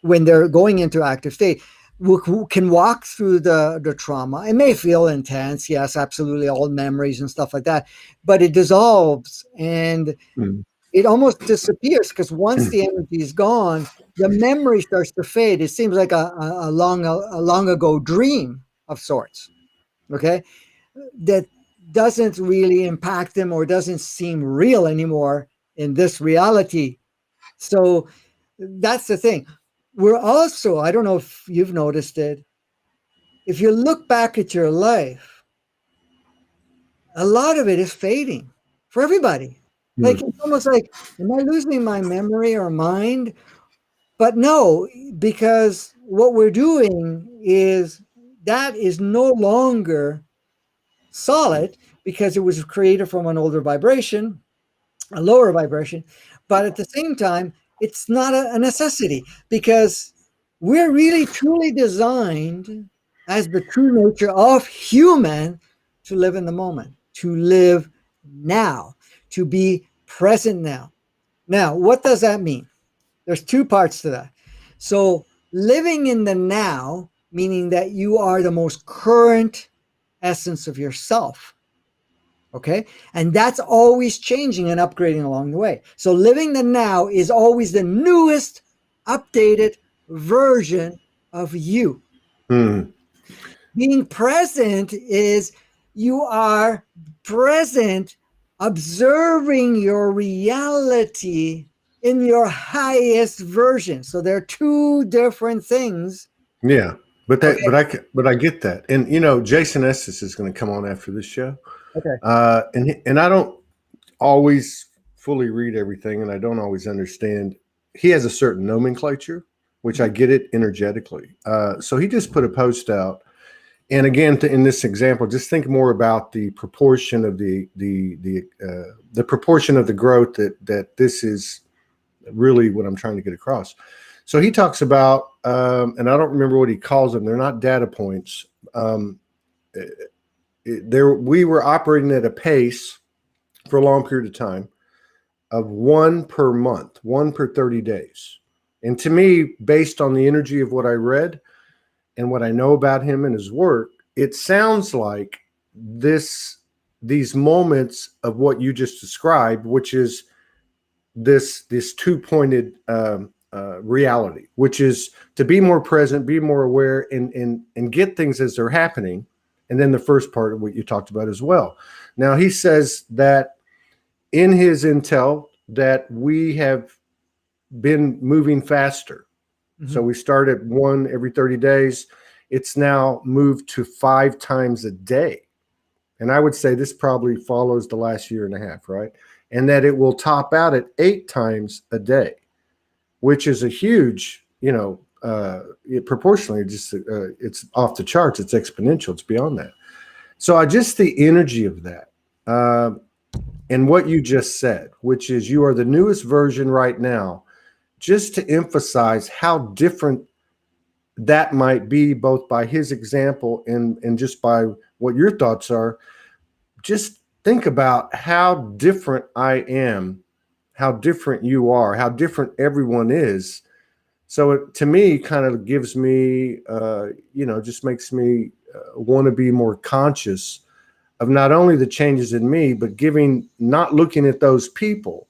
they're going into active state, who can walk through the trauma. It may feel intense, yes, absolutely, all memories and stuff like that, but it dissolves and it almost disappears, because once the energy is gone, the memory starts to fade. It seems like a long ago dream of sorts, okay, that doesn't really impact them or doesn't seem real anymore in this reality. So that's the thing. We're also, I don't know if you've noticed it, if you look back at your life, a lot of it is fading for everybody. Like, it's almost like, am I losing my memory or mind? But no, because what we're doing is that is no longer solid, because it was created from an older vibration, a lower vibration. But at the same time, it's not a necessity, because we're really truly designed as the true nature of human to live in the moment, to live now, to be present now. Now, what does that mean? There's two parts to that. So living in the now, meaning that you are the most current essence of yourself. Okay. And that's always changing and upgrading along the way. So living the now is always the newest, updated version of you. Being present is you are present, observing your reality in your highest version. So there are two different things. Yeah. But I get that. And, Jason Estes is going to come on after this show. Okay. And I don't always fully read everything, and I don't always understand. He has a certain nomenclature, which I get it energetically. So he just put a post out. And again, in this example, just think more about the proportion of the proportion of the growth that this is really what I'm trying to get across. So he talks about, and I don't remember what he calls them. They're not data points. We were operating at a pace for a long period of time of 1 per month, 1 per 30 days. And to me, based on the energy of what I read and what I know about him and his work, it sounds like these moments of what you just described, which is this two-pointed reality, which is to be more present, be more aware, and get things as they're happening. And then the first part of what you talked about as well. Now, he says that in his intel that we have been moving faster. So we start at 1 every 30 days. It's now moved to 5 times a day. And I would say this probably follows the last year and a half, right? And that it will top out at 8 times a day, which is a huge, proportionally, just it's off the charts. It's exponential. It's beyond that. So just the energy of that, and what you just said, which is you are the newest version right now, just to emphasize how different that might be, both by his example and just by what your thoughts are. Just think about how different I am, how different you are, how different everyone is So it, to me, kind of gives me, just makes me want to be more conscious of not only the changes in me, but not looking at those people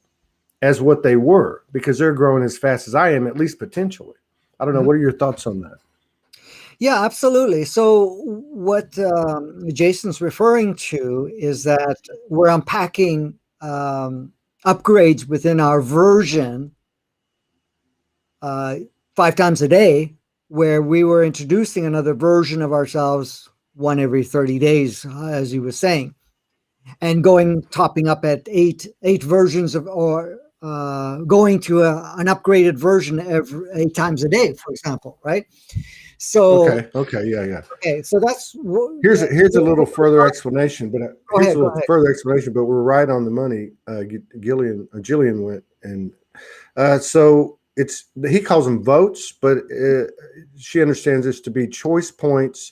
as what they were, because they're growing as fast as I am, at least potentially. I don't know. Mhm. What are your thoughts on that? Yeah, absolutely. So what Jason's referring to is that we're unpacking upgrades within our version uh, 5 times a day, where we were introducing another version of ourselves one every 30 days, as he was saying, and topping up at eight versions of, or going to an upgraded version every 8 times a day, for example, right? So, Okay. Yeah. okay, so that's Here's a little further explanation, but go ahead. we're right on the money. Gillian went, and so he calls them votes, but she understands this to be choice points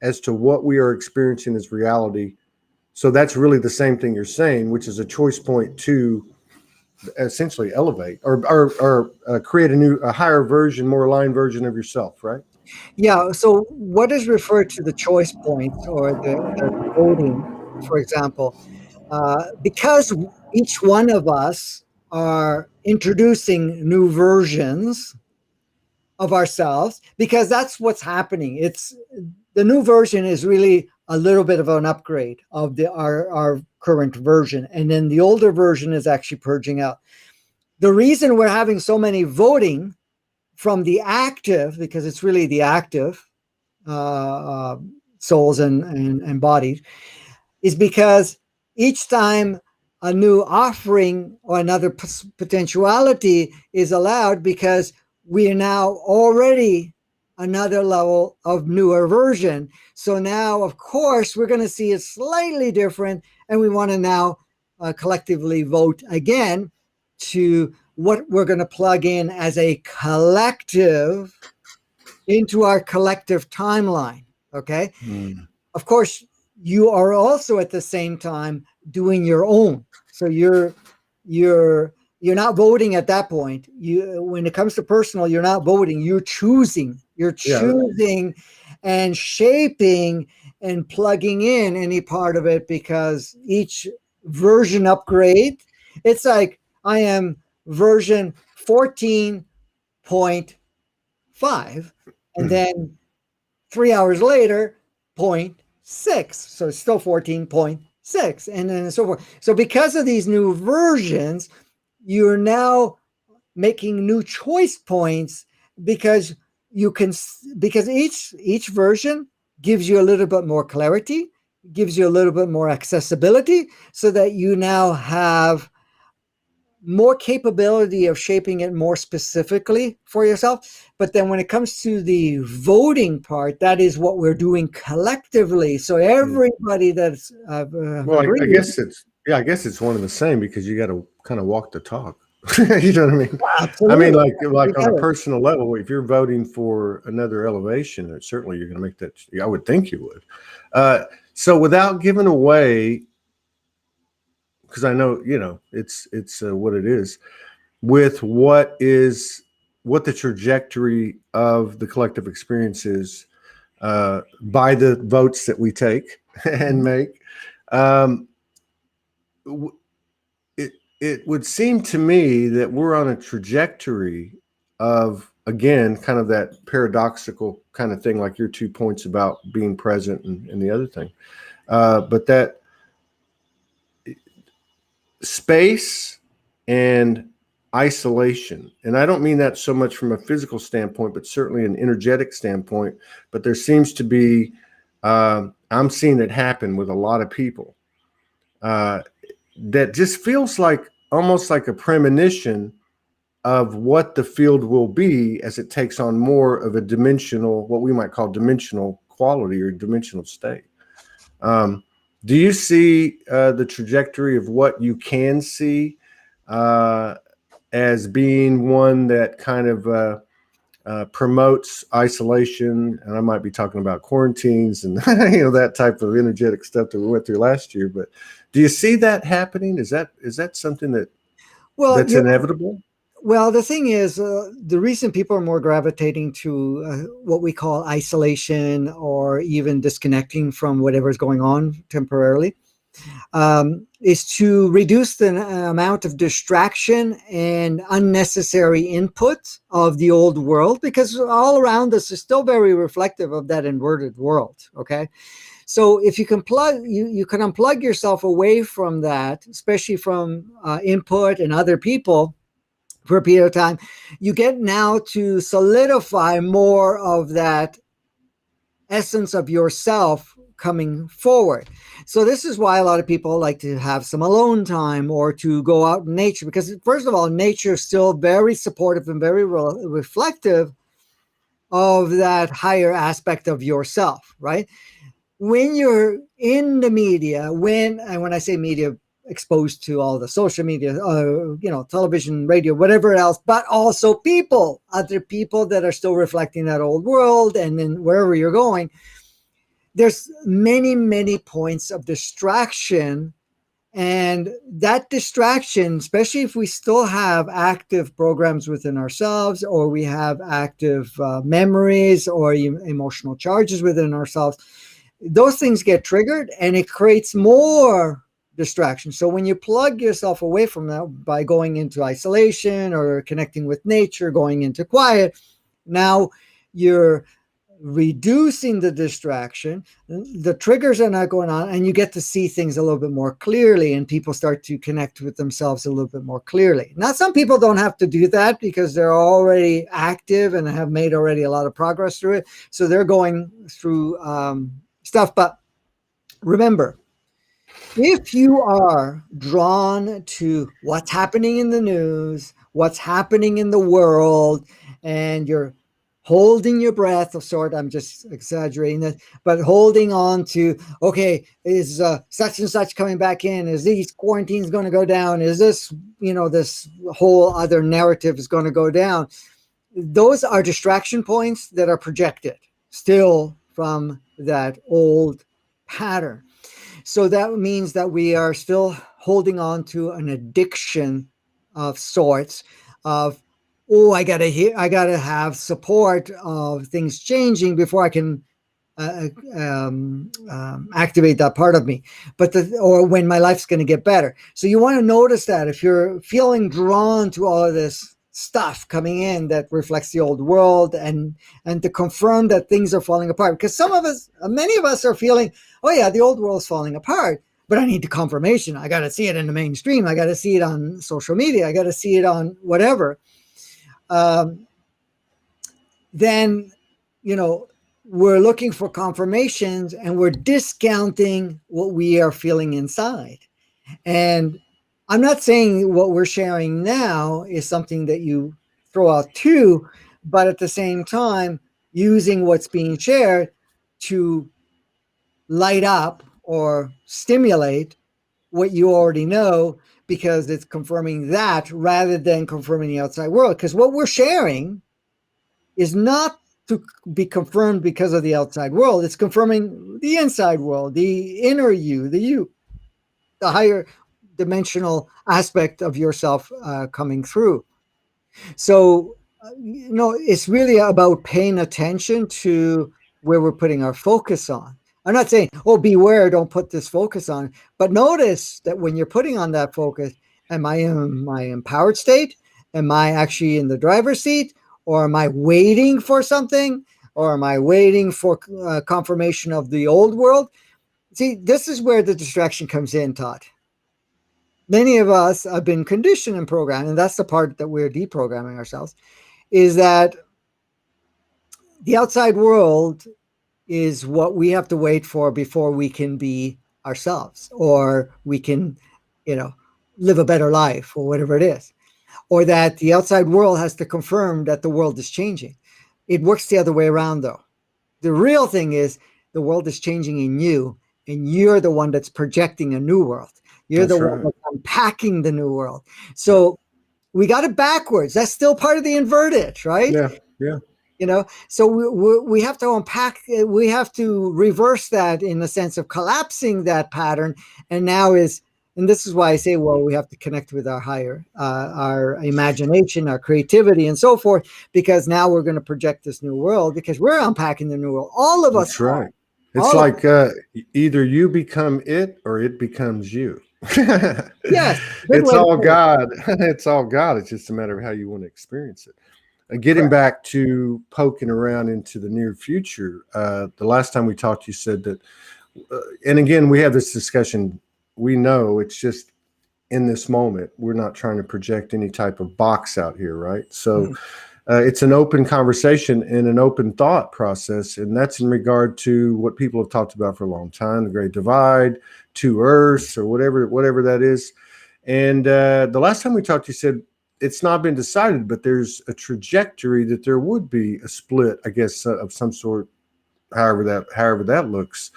as to what we are experiencing as reality. So that's really the same thing you're saying, which is a choice point to essentially elevate or create a higher version, more aligned version of yourself, right? Yeah. So, what is referred to the choice points or the voting, for example, because each one of us are introducing new versions of ourselves, because that's what's happening. It's the new version is really a little bit of an upgrade of our current version, and then the older version is actually purging out. The reason we're having so many voting from the active, because it's really the active souls and bodies, is because each time a new offering or another potentiality is allowed, because we are now already another level of newer version. So now, of course, we're going to see it slightly different, and we want to now collectively vote again to what we're going to plug in as a collective into our collective timeline. Okay. Mm. Of course, you are also at the same time doing your own. So you're not voting at that point. You, when it comes to personal, you're not voting. You're choosing. You're Yeah. choosing and shaping and plugging in any part of it, because each version upgrade, it's like I am version 14.5, and then 3 hours later, 0.6. So it's still 14.6, and then so forth. So because of these new versions, you're now making new choice points, because you can, because each version gives you a little bit more clarity, gives you a little bit more accessibility, so that you now have more capability of shaping it more specifically for yourself. But then when it comes to the voting part, that is what we're doing collectively. So everybody that's Well, I agreed. I guess it's one and the same, because you got to kind of walk the talk. You know what I mean? I mean, Absolutely. like You on got a it. personal level, if you're voting for another elevation, certainly you're going to make that. I would think you would. So without giving away, because I know it's what it is, with what the trajectory of the collective experience is, by the votes that we take and Mhm. make. Um, it would seem to me that we're on a trajectory of, again, kind of that paradoxical kind of thing, like your 2 points about being present and the other thing, but that space and isolation. And I don't mean that so much from a physical standpoint, but certainly an energetic standpoint. But there seems to be, I'm seeing it happen with a lot of people, that just feels like almost like a premonition of what the field will be as it takes on more of a dimensional, what we might call dimensional quality or dimensional state. Do you see the trajectory of what you can see uh, as being one that kind of promotes isolation? And I might be talking about quarantines and that type of energetic stuff that we went through last year. But do you see that happening? Is that something Well, that's inevitable? Well, the thing is, the reason people are more gravitating to what we call isolation or even disconnecting from whatever's going on temporarily is to reduce the amount of distraction and unnecessary input of the old world, because all around us is still very reflective of that inverted world. Okay. So if you can you can unplug yourself away from that, especially from input and other people for a period of time, you get now to solidify more of that essence of yourself coming forward. So this is why a lot of people like to have some alone time or to go out in nature, because first of all, nature is still very supportive and very reflective of that higher aspect of yourself, right? When you're in the media, and when I say media, exposed to all the social media, television, radio, whatever else, but also other people that are still reflecting that old world, and then wherever you're going, there's many, many points of distraction. And that distraction, especially if we still have active programs within ourselves, or we have active memories or emotional charges within ourselves, those things get triggered and it creates more distraction. So when you plug yourself away from that by going into isolation or connecting with nature, going into quiet, now you're reducing the distraction, the triggers are not going on, and you get to see things a little bit more clearly, and people start to connect with themselves a little bit more clearly. Now, some people don't have to do that because they're already active and have made already a lot of progress through it, so they're going through stuff. But remember, if you are drawn to what's happening in the news, what's happening in the world, and you're holding your breath of sort, I'm just exaggerating that, but holding on to, okay, is such and such coming back in? Is these quarantines going to go down? Is this, this whole other narrative is going to go down? Those are distraction points that are projected still from that old pattern. So that means that we are still holding on to an addiction of sorts of, oh, I gotta have support of things changing before I can activate that part of me, or when my life's going to get better. So you want to notice that if you're feeling drawn to all of this stuff coming in that reflects the old world, and to confirm that things are falling apart, because many of us are feeling, oh yeah, the old world's falling apart, but I need the confirmation. I got to see it in the mainstream. I got to see it on social media. I got to see it on whatever. Then, we're looking for confirmations and we're discounting what we are feeling inside. And I'm not saying what we're sharing now is something that you throw out too, but at the same time, using what's being shared to light up or stimulate what you already know, because it's confirming that rather than confirming the outside world. Because what we're sharing is not to be confirmed because of the outside world. It's confirming the inside world, the inner you, the higher dimensional aspect of yourself coming through. So, it's really about paying attention to where we're putting our focus on. I'm not saying, oh, beware, don't put this focus on, but notice that when you're putting on that focus, am I in my empowered state? Am I actually in the driver's seat? Or am I waiting for something? Or am I waiting for confirmation of the old world? See, this is where the distraction comes in, Todd. Many of us have been conditioned and programmed, and that's the part that we're deprogramming ourselves, is that the outside world is what we have to wait for before we can be ourselves, or we can, live a better life, or whatever it is. Or that the outside world has to confirm that the world is changing. It works the other way around, though. The real thing is the world is changing in you, and you're the one that's projecting a new world. You're the one that's unpacking the new world. So we got it backwards. That's still part of the inverted, right? Yeah. So we have to unpack, we have to reverse that in the sense of collapsing that pattern. And now is And this is why I say, well, we have to connect with our higher, our imagination, our creativity, and so forth, because now we're going to project this new world, because we're unpacking the new world. All of us That's are. right. It's All of like either you become it or it becomes you. Yes, good It's way to all put it. God. It's all God. It's just a matter of how you want to experience it. Getting Correct. back to poking around into the near future, the last time we talked, you said that, and again, we have this discussion. We know it's just in this moment. We're not trying to project any type of box out here, right? So it's an open conversation and an open thought process. And that's in regard to what people have talked about for a long time, the Great Divide, two Earths, or whatever that is. And the last time we talked, you said it's not been decided, but there's a trajectory that there would be a split, I guess, of some sort, however that looks.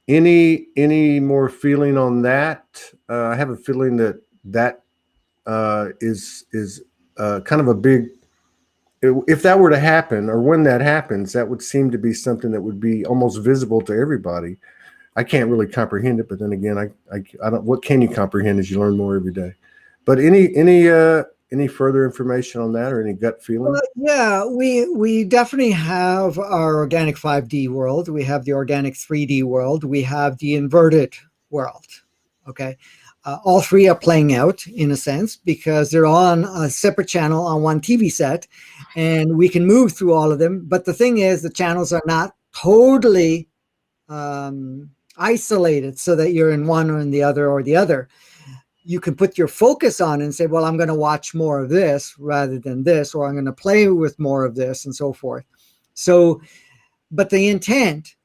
Any more feeling on that? I have a feeling that is kind of a big. If that were to happen, or when that happens, that would seem to be something that would be almost visible to everybody. I can't really comprehend it, but then again, I don't. What can you comprehend as you learn more every day? But any further information on that, or any gut feeling? Well, yeah, we definitely have our organic 5D world. We have the organic 3D world. We have the inverted world. Okay. All three are playing out in a sense because they're on a separate channel on one TV set, and we can move through all of them. But the thing is, the channels are not totally isolated so that you're in one or in the other or the other. You can put your focus on and say, well, I'm going to watch more of this rather than this, or I'm going to play with more of this, and so forth. So, but the intent,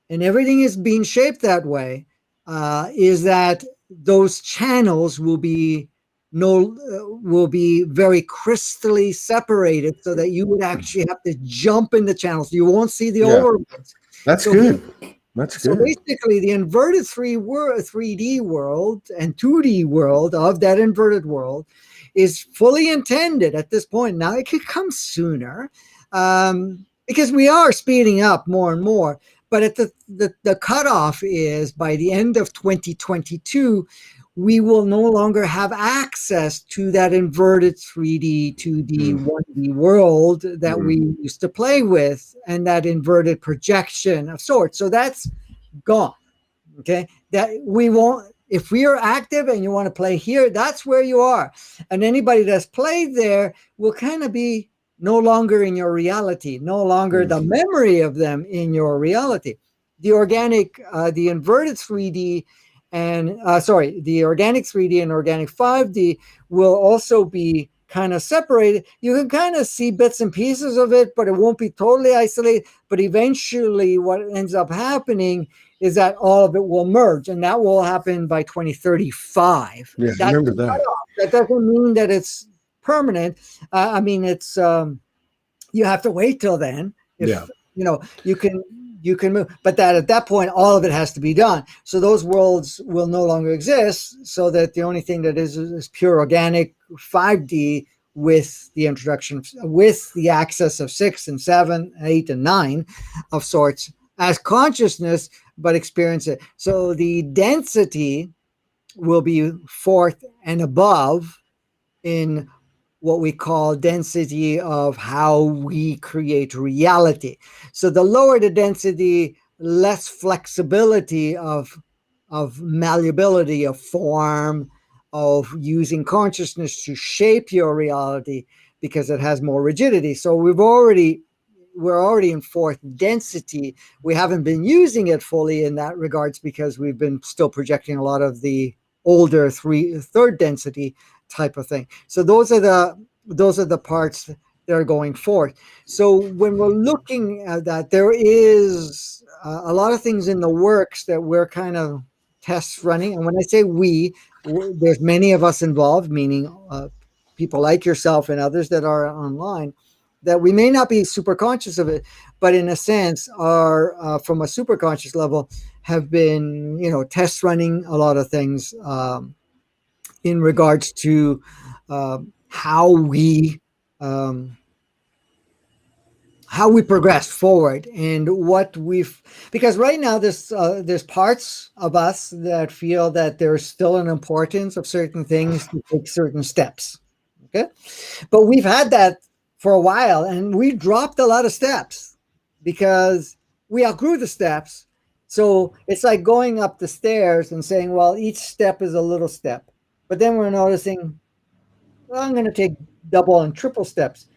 and everything is being shaped that way, is that those channels will be very crystally separated, so that you would actually have to jump in the channels. You won't see the Yeah, overlays. that's So good. That's so good. basically, the inverted 3D world and 2D world of that inverted world is fully intended at this point. Now, it could come sooner because we are speeding up more and more. But at the cutoff is by the end of 2022, we will no longer have access to that inverted 3D, 2D, 1D world that we used to play with, and that inverted projection of sorts. So that's gone. Okay. That we won't, if we are active and you want to play here, that's where you are. And anybody that's played there will kind of be no longer in your reality, no longer the memory of them in your reality. The organic, the inverted 3D and the organic 3D and organic 5D will also be kind of separated. You can kind of see bits and pieces of it, but it won't be totally isolated. But eventually what ends up happening is that all of it will merge, and that will happen by 2035. Yeah, That's remember that. that doesn't mean that it's permanent. I mean, it's you have to wait till then. If you can move, but that at that point, all of it has to be done. So those worlds will no longer exist. So that the only thing that is pure organic 5D with the introduction, with the access of 6 and 7, 8 and 9 of sorts as consciousness, but experience it. So the density will be fourth and above in what we call density of how we create reality. So the lower the density, less flexibility of malleability of form, of using consciousness to shape your reality, because it has more rigidity. So we're already in fourth density. We haven't been using it fully in that regards because we've been still projecting a lot of the older third density type of thing. So those are the parts that are going forth. So when we're looking at that, there is a lot of things in the works that we're kind of tests running. And when I say there's many of us involved, meaning people like yourself and others that are online, that we may not be super conscious of it, but in a sense are from a super conscious level have been, test running a lot of things in regards to how we how we progress forward and what we've, because right now there's parts of us that feel that there's still an importance of certain things to take certain steps. Okay. But we've had that for a while and we dropped a lot of steps because we outgrew the steps. So it's like going up the stairs and saying, well, each step is a little step. But then we're noticing, well, I'm going to take double and triple steps.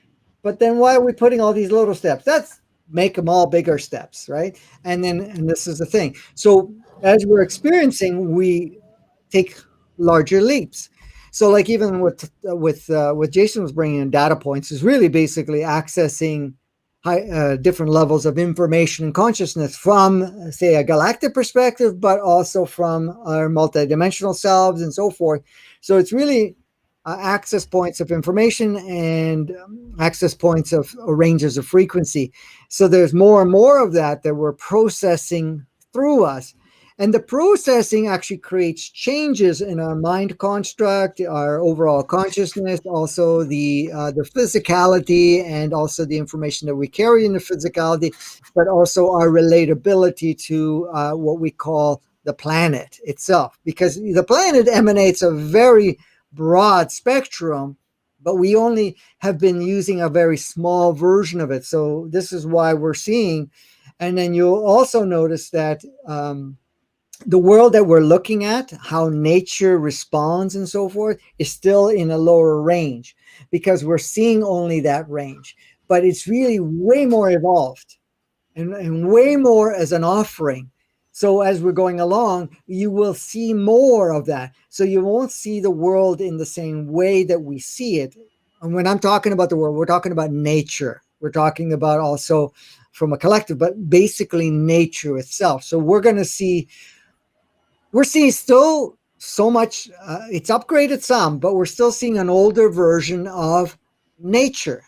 But then why are we putting all these little steps? That's make them all bigger steps, right? And this is the thing. So as we're experiencing, we take larger leaps. So like even with Jason was bringing in data points is really basically accessing different levels of information and consciousness from, say, a galactic perspective, but also from our multidimensional selves and so forth. So it's really access points of information and access points of ranges of frequency. So there's more and more of that we're processing through us. And the processing actually creates changes in our mind construct, our overall consciousness, also the physicality, and also the information that we carry in the physicality, but also our relatability to what we call the planet itself. Because the planet emanates a very broad spectrum, but we only have been using a very small version of it. So this is why we're seeing. And then you'll also notice that the world that we're looking at, how nature responds and so forth, is still in a lower range because we're seeing only that range. But it's really way more evolved and way more as an offering. So as we're going along, you will see more of that. So you won't see the world in the same way that we see it. And when I'm talking about the world, we're talking about nature. We're talking about also from a collective, but basically nature itself. So we're seeing still so much, it's upgraded some, but we're still seeing an older version of nature.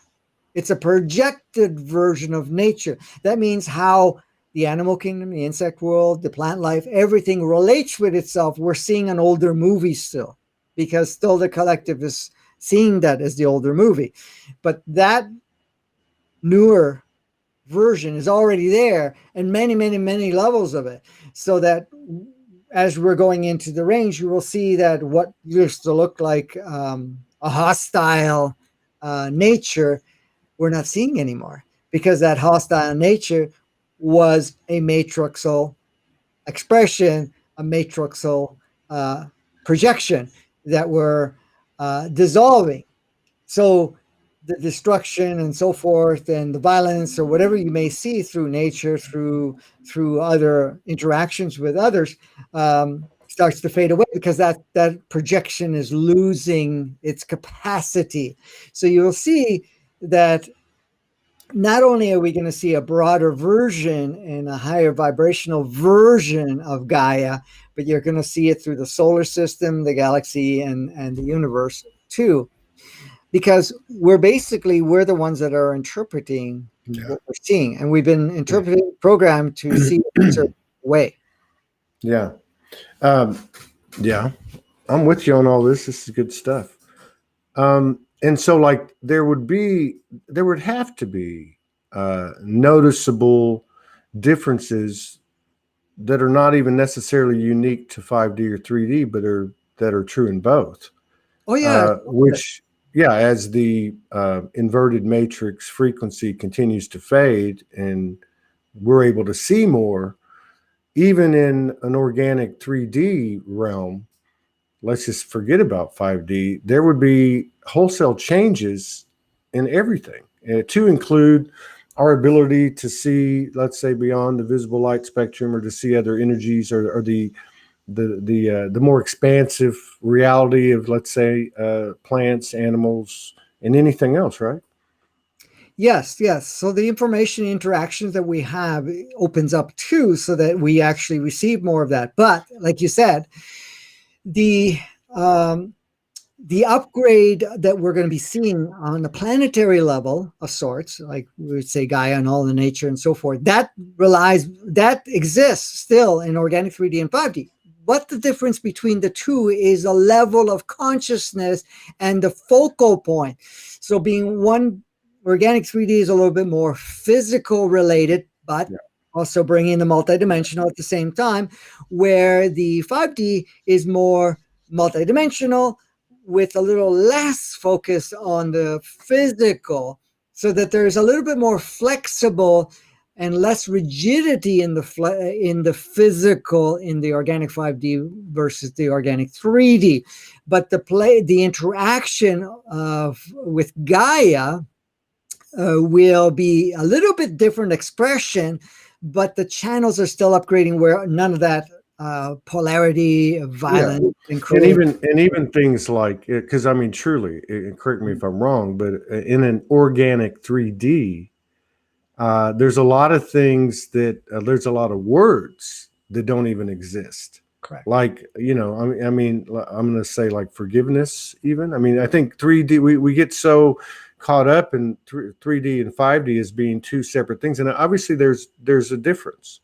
It's a projected version of nature. That means how the animal kingdom, the insect world, the plant life, everything relates with itself. We're seeing an older movie still, because still the collective is seeing that as the older movie. But that newer version is already there, and many, many, many levels of it. So that as we're going into the range, you will see that what used to look like a hostile nature, we're not seeing anymore, because that hostile nature was a matrixal expression, a matrixal projection that we're dissolving. So the destruction and so forth, and the violence or whatever you may see through nature, through other interactions with others, starts to fade away, because that projection is losing its capacity. So you'll see that not only are we going to see a broader version and a higher vibrational version of Gaia, but you're going to see it through the solar system, the galaxy, and the universe too. Because we're the ones that are interpreting what we're seeing. And we've been programmed to see it a certain way. Yeah. Yeah. I'm with you on all this. This is good stuff. And so like there would have to be noticeable differences that are not even necessarily unique to 5D or 3D, but that are true in both. Oh yeah. As the inverted matrix frequency continues to fade and we're able to see more, even in an organic 3D realm, let's just forget about 5D, there would be wholesale changes in everything, to include our ability to see, let's say, beyond the visible light spectrum, or to see other energies, or the more expansive reality of, let's say, plants, animals, and anything else, right? Yes. So the information interactions that we have opens up too, so that we actually receive more of that. But like you said, the upgrade that we're going to be seeing on the planetary level of sorts, like we would say Gaia and all the nature and so forth, that exists still in organic 3D and 5D. What the difference between the two is a level of consciousness and the focal point. So being one organic 3D is a little bit more physical related, but Yeah. also bringing the multidimensional at the same time, where the 5D is more multidimensional with a little less focus on the physical, so that there's a little bit more flexible and less rigidity in the physical in the organic 5D versus the organic 3D. But the interaction with Gaia will be a little bit different expression, but the channels are still upgrading where none of that polarity, violence, and cruelty. And even things like, because I mean, truly, correct me if I'm wrong, but in an organic 3D, there's a lot of things that there's a lot of words that don't even exist. Correct. Like, I mean, I'm going to say like forgiveness, even. I mean, I think 3D, we get so caught up in 3D and 5D as being two separate things. And obviously there's a difference.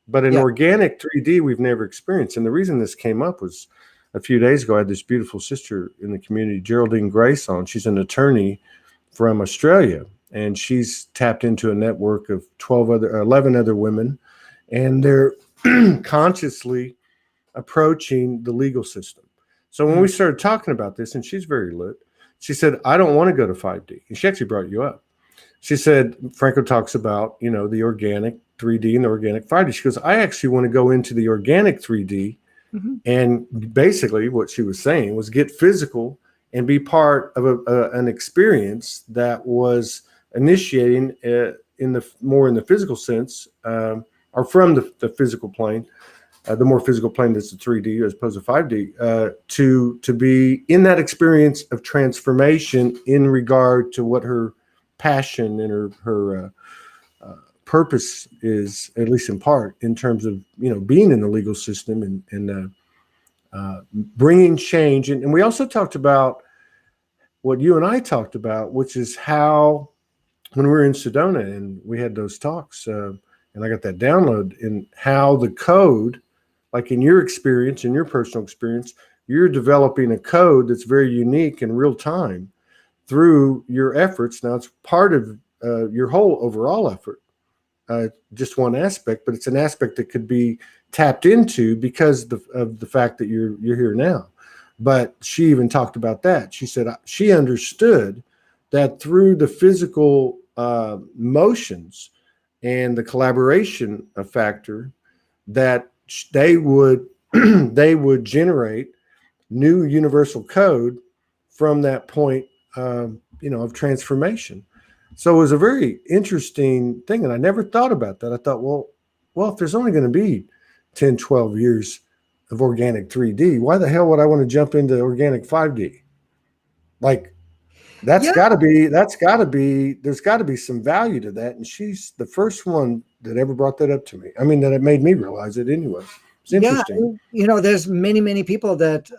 But in organic 3D, we've never experienced. And the reason this came up was a few days ago, I had this beautiful sister in the community, Geraldine Grace, on. She's an attorney from Australia, and she's tapped into a network of 11 other women, and they're consciously approaching the legal system. So when we started talking about this, and she's very lit, she said, I don't want to go to 5D. And she actually brought you up. She said, Franco talks about, the organic 3D and the organic 5D. She goes, I actually want to go into the organic 3D. And basically what she was saying was get physical and be part of an experience that was initiating in the physical sense, or from the physical plane, the more physical plane that's the 3D as opposed to 5D, to be in that experience of transformation in regard to what her passion and her purpose is, at least in part, in terms of being in the legal system and bringing change. And we also talked about what you and I talked about, which is how when we were in Sedona and we had those talks, and I got that download, in how the code, like in your experience, in your personal experience, you're developing a code that's very unique in real time through your efforts. Now, it's part of your whole overall effort, just one aspect, but it's an aspect that could be tapped into because of the fact that you're here now. But she even talked about that. She said she understood that through the physical motions and the collaboration factor, that they would generate new universal code from that point, of transformation. So it was a very interesting thing, and I never thought about that. I thought, well, if there's only going to be 10, 12 years of organic 3D, why the hell would I want to jump into organic 5D? Like, there's got to be some value to that. And she's the first one that ever brought that up to me. I mean, that it made me realize it anyway. It's interesting. There's many, many people that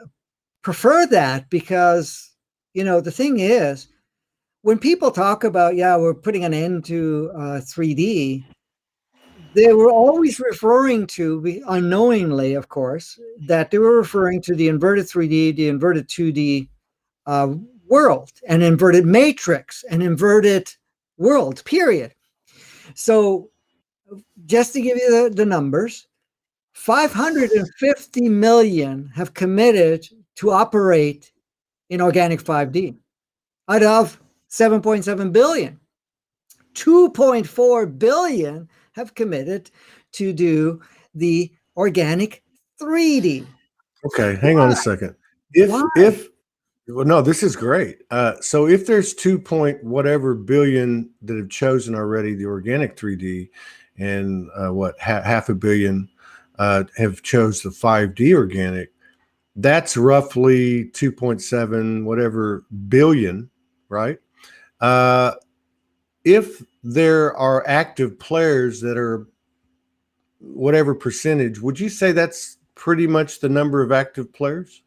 prefer that because, the thing is, when people talk about, we're putting an end to 3D, they were always referring to, unknowingly, of course, that they were referring to the inverted 3D, the inverted 2D world, an inverted matrix, an inverted world, period. So just to give you the numbers, 550 million have committed to operate in organic 5D out of 7.7 billion. 2.4 billion have committed to do the organic 3D. Okay, hang on a second. Well, no, this is great. So if there's 2 point whatever billion that have chosen already the organic 3D, and half a billion have chose the 5D organic, that's roughly 2.7 whatever billion, right? If there are active players that are whatever percentage, would you say that's pretty much the number of active players?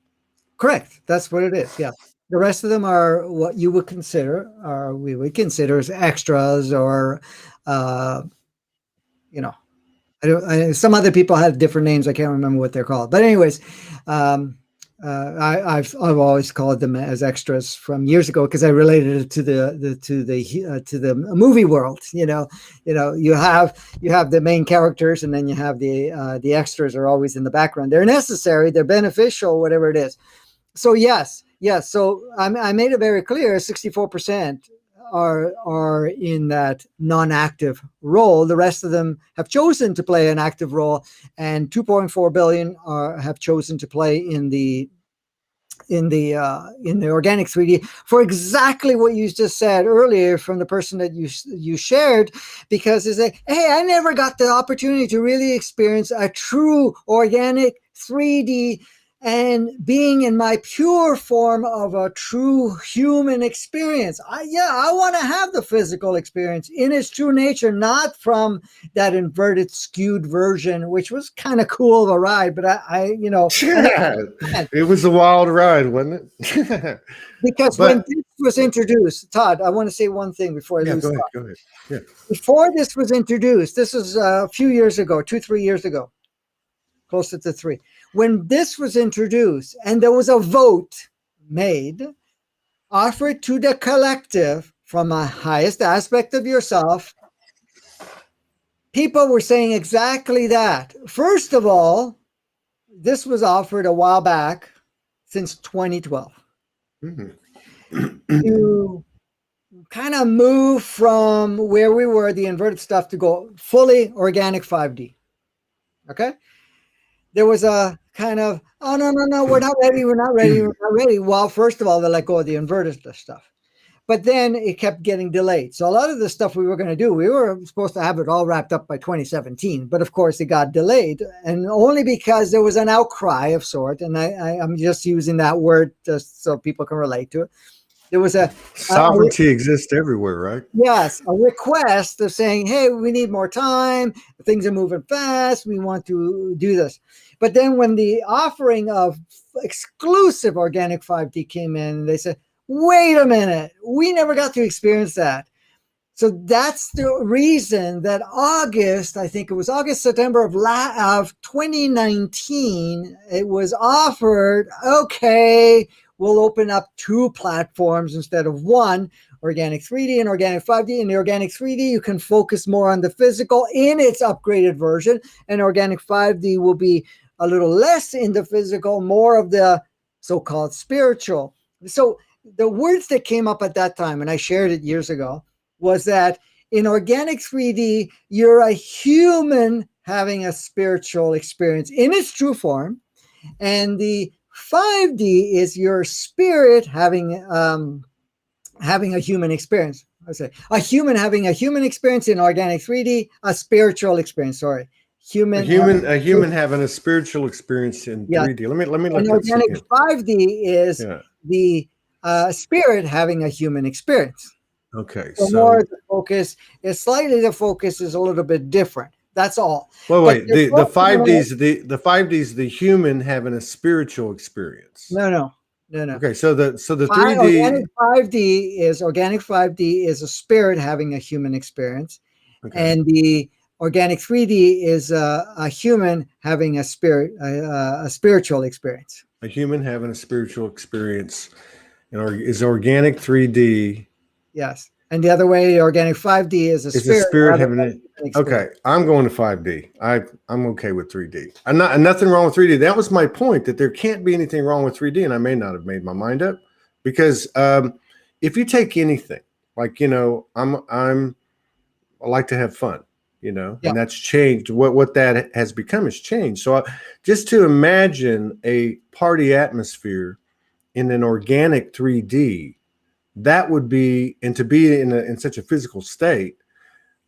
Correct. That's what it is. Yeah. The rest of them are what you would consider, or we would consider, as extras, or, some other people have different names. I can't remember what they're called. But anyways, I've always called them as extras from years ago because I related it to the movie world. You have the main characters, and then you have the extras are always in the background. They're necessary, they're beneficial, whatever it is. So yes. So I made it very clear: 64% are in that non-active role. The rest of them have chosen to play an active role, and 2.4 billion have chosen to play in the organic 3D for exactly what you just said earlier from the person that you shared, because it's like, hey, I never got the opportunity to really experience a true organic 3D and being in my pure form of a true human experience. I want to have the physical experience in its true nature, not from that inverted, skewed version, which was kind of cool of a ride. But it was a wild ride, wasn't it? Because when this was introduced, Todd, I want to say one thing before I lose. Go ahead. Yeah. Before this was introduced, this was a few years ago, 2-3 years ago, closer to 3. When this was introduced and there was a vote made, offered to the collective from a highest aspect of yourself, people were saying exactly that. First of all, this was offered a while back, since 2012. To kind of move from where we were, the inverted stuff, to go fully organic 5D. Okay? There was a kind of, oh, no, we're not ready. Well, first of all, they let go of the inverted stuff. But then it kept getting delayed. So a lot of the stuff we were going to do, we were supposed to have it all wrapped up by 2017. But of course, it got delayed. And only because there was an outcry of sort, and I'm just using that word just so people can relate to it. There was sovereignty exists everywhere, right? Yes, a request of saying, hey, we need more time. Things are moving fast. We want to do this. But then when the offering of exclusive organic 5D came in, they said, wait a minute, we never got to experience that. So that's the reason that I think it was September of 2019, it was offered, okay, we'll open up 2 platforms instead of 1, organic 3D and organic 5D. In the organic 3D, you can focus more on the physical in its upgraded version, and organic 5D will be a little less in the physical, more of the so-called spiritual. So the words that came up at that time, and I shared it years ago, was that in organic 3D, you're a human having a spiritual experience in its true form, and the 5D is your spirit having a human experience. I say a human having a human experience in organic 3D, a spiritual experience. Sorry, a human having a spiritual experience in 3D. Let me look at organic 5D is the spirit having a human experience. Okay, so more the focus is slightly. The focus is a little bit different. That's all. Well, wait. The 5D is the human having a spiritual experience. No. Okay, so the 3D organic 5D is a spirit having a human experience, and the organic 3D is a human having a spiritual experience. A human having a spiritual experience, is organic 3D. Yes. And the other way, organic 5D is a spirit having an experience. Okay, I'm going to 5D. I'm okay with 3D. Nothing wrong with 3D. That was my point, that there can't be anything wrong with 3D, and I may not have made my mind up, because if you take anything, like, I like to have fun, and that's changed. What that has become has changed. So just to imagine a party atmosphere in an organic 3D, that would be, and to be in such a physical state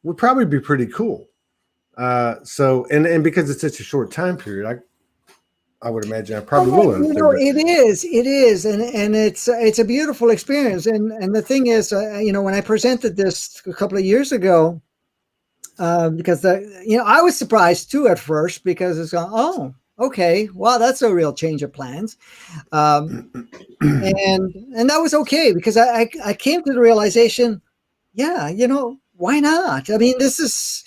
would probably be pretty cool. So because it's such a short time period, I would imagine I probably will. It is, and it's a beautiful experience. And the thing is, when I presented this a couple of years ago, because I was surprised too at first, because it's gone, oh, okay, well, that's a real change of plans. And that was okay, because I came to the realization, why not? I mean, this is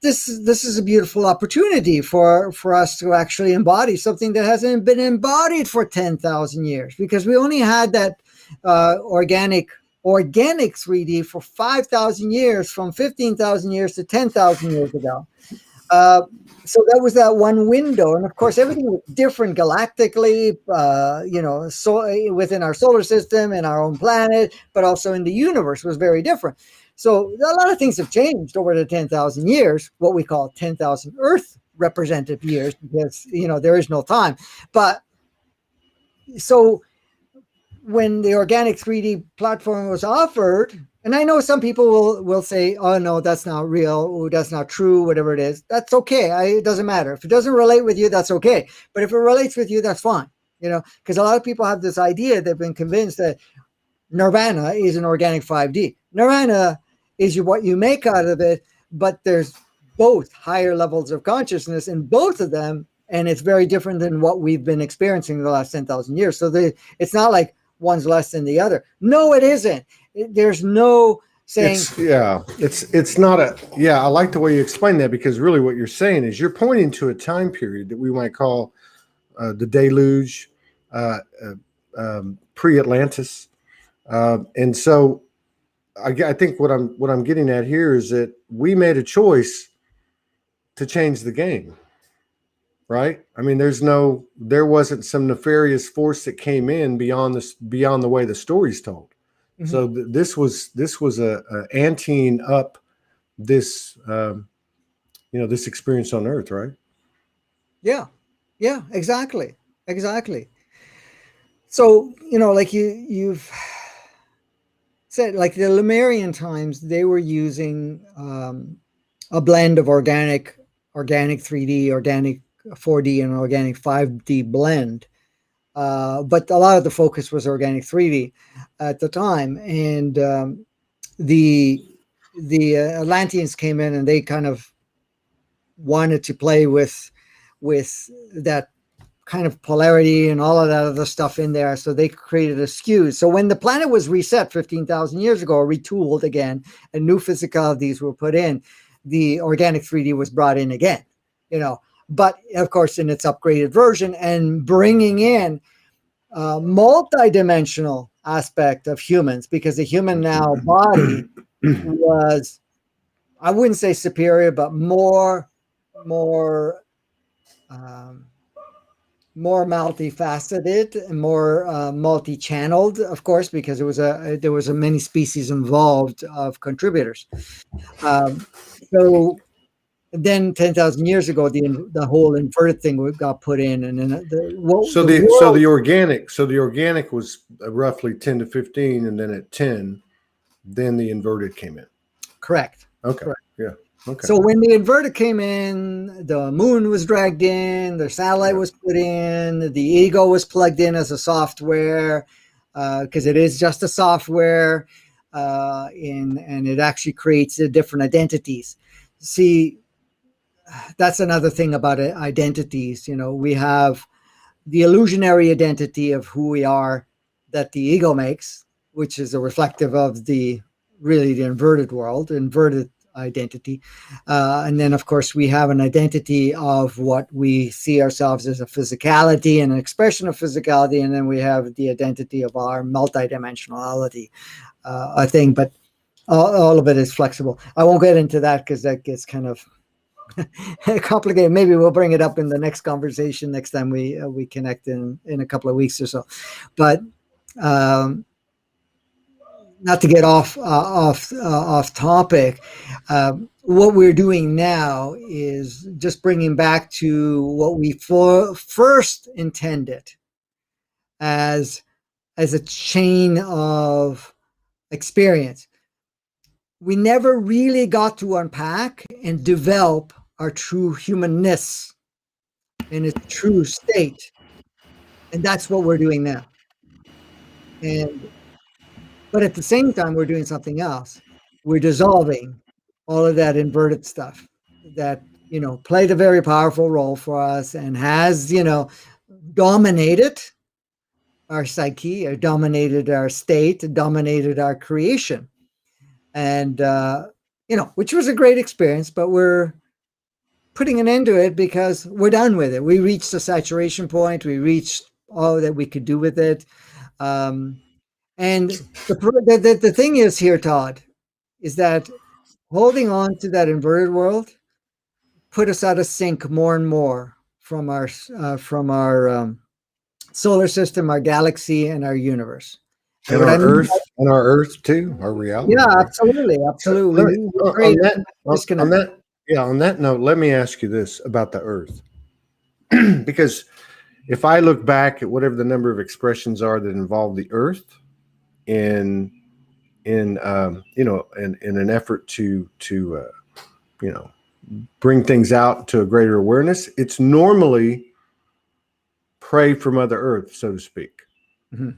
this is a beautiful opportunity for us to actually embody something that hasn't been embodied for 10,000 years, because we only had that organic 3D for 5,000 years, from 15,000 years to 10,000 years ago. So that was that one window, and of course everything was different galactically, so within our solar system and our own planet, but also in the universe was very different. So a lot of things have changed over the 10,000 years, what we call 10,000 Earth representative years, because there is no time. But so when the organic 3D platform was offered, and I know some people will say, oh, no, that's not real, or that's not true, whatever it is. That's okay. It doesn't matter. If it doesn't relate with you, that's okay. But if it relates with you, that's fine. Because a lot of people have this idea, they've been convinced that Nirvana is an organic 5D. Nirvana is what you make out of it, but there's both higher levels of consciousness in both of them, and it's very different than what we've been experiencing in the last 10,000 years. So it's not like one's less than the other. No, it isn't. There's no saying. It's not a, I like the way you explain that, because really what you're saying is you're pointing to a time period that we might call the deluge, pre-Atlantis. And so I think what I'm getting at here is that we made a choice to change the game, right? I mean, there wasn't some nefarious force that came in beyond the way the story's told. Mm-hmm. So this was a anteing up this this experience on Earth, right? Yeah, exactly. So like you've said, like the Lemurian times, they were using a blend of organic 3D, organic 4D, and organic 5D blend. But a lot of the focus was organic 3D at the time. And the Atlanteans came in and they kind of wanted to play with that kind of polarity and all of that other stuff in there. So they created a skew. So when the planet was reset 15,000 years ago, or retooled again, and new physicalities were put in, the organic 3D was brought in again, but of course in its upgraded version, and bringing in a multi-dimensional aspect of humans, because the human now body was, I wouldn't say superior, but more multifaceted and more multi-channeled, of course, because there was a many species involved of contributors. So then 10,000 years ago, the whole inverted thing got put in, and then the organic was roughly 10 to 15, and then at 10, then the inverted came in. Correct. Okay. Correct. Yeah. Okay. So when the inverted came in, the moon was dragged in, the satellite was put in, the ego was plugged in as a software, because it is just a software, and it actually creates different identities. See, that's another thing about identities. We have the illusionary identity of who we are that the ego makes, which is a reflective of the inverted world, inverted identity. And then, of course, we have an identity of what we see ourselves as, a physicality and an expression of physicality. And then we have the identity of our multidimensionality, I think. But all of it is flexible. I won't get into that because that gets kind of complicated. Maybe we'll bring it up in the next conversation next time we connect in a couple of weeks or so. But not to get off topic, what we're doing now is just bringing back to what we first intended as a chain of experience. We never really got to unpack and develop our true humanness in its true state. And that's what we're doing now. But at the same time, we're doing something else. We're dissolving all of that inverted stuff that, played a very powerful role for us and has, dominated our psyche, or dominated our state, dominated our creation. And, which was a great experience, but we're putting an end to it because we're done with it. We reached the saturation point. We reached all that we could do with it. And the thing is here, Todd, is that holding on to that inverted world put us out of sync more and more from our solar system, our galaxy, and our universe. And And what I mean, our Earth too, our reality. yeah, Right? absolutely, So absolutely. let me, We create on disconnect. that, yeah, on that note, let me ask you this about the Earth, because if I look back at whatever the number of expressions are that involve the Earth in in an effort to you know bring things out to a greater awareness, it's normally pray for Mother Earth, so to speak. Mhm.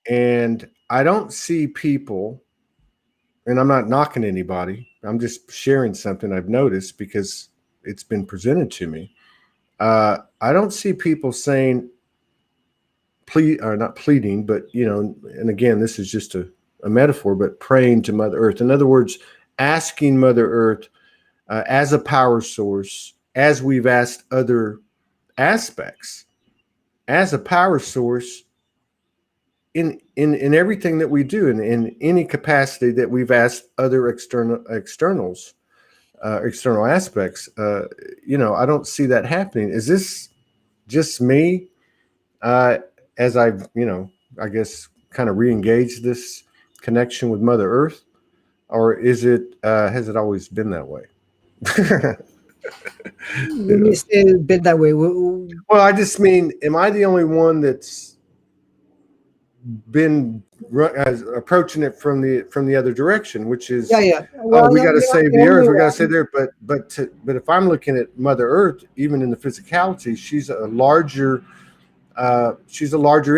And I don't see people, and I'm not knocking anybody, I'm just sharing something I've noticed because it's been presented to me. I don't see people saying, plead, or not pleading, but, and again, this is just a metaphor, but praying to Mother Earth. In other words, asking Mother Earth as a power source, as we've asked other aspects, as a power source in everything that we do, in any capacity that we've asked other external aspects. I don't see that happening. Is this just me? As I've, I guess, kind of re-engaged this connection with Mother Earth, or is it? Has it always been that way? you When you know. say it's been that way, Well, I just mean, am I the only one that's been approaching it from the other direction, which yeah, is, yeah. oh, Well, we no, got to you're not save the the only Earth, we got to one. save there. But if I'm looking at Mother Earth, even in the physicality, she's a larger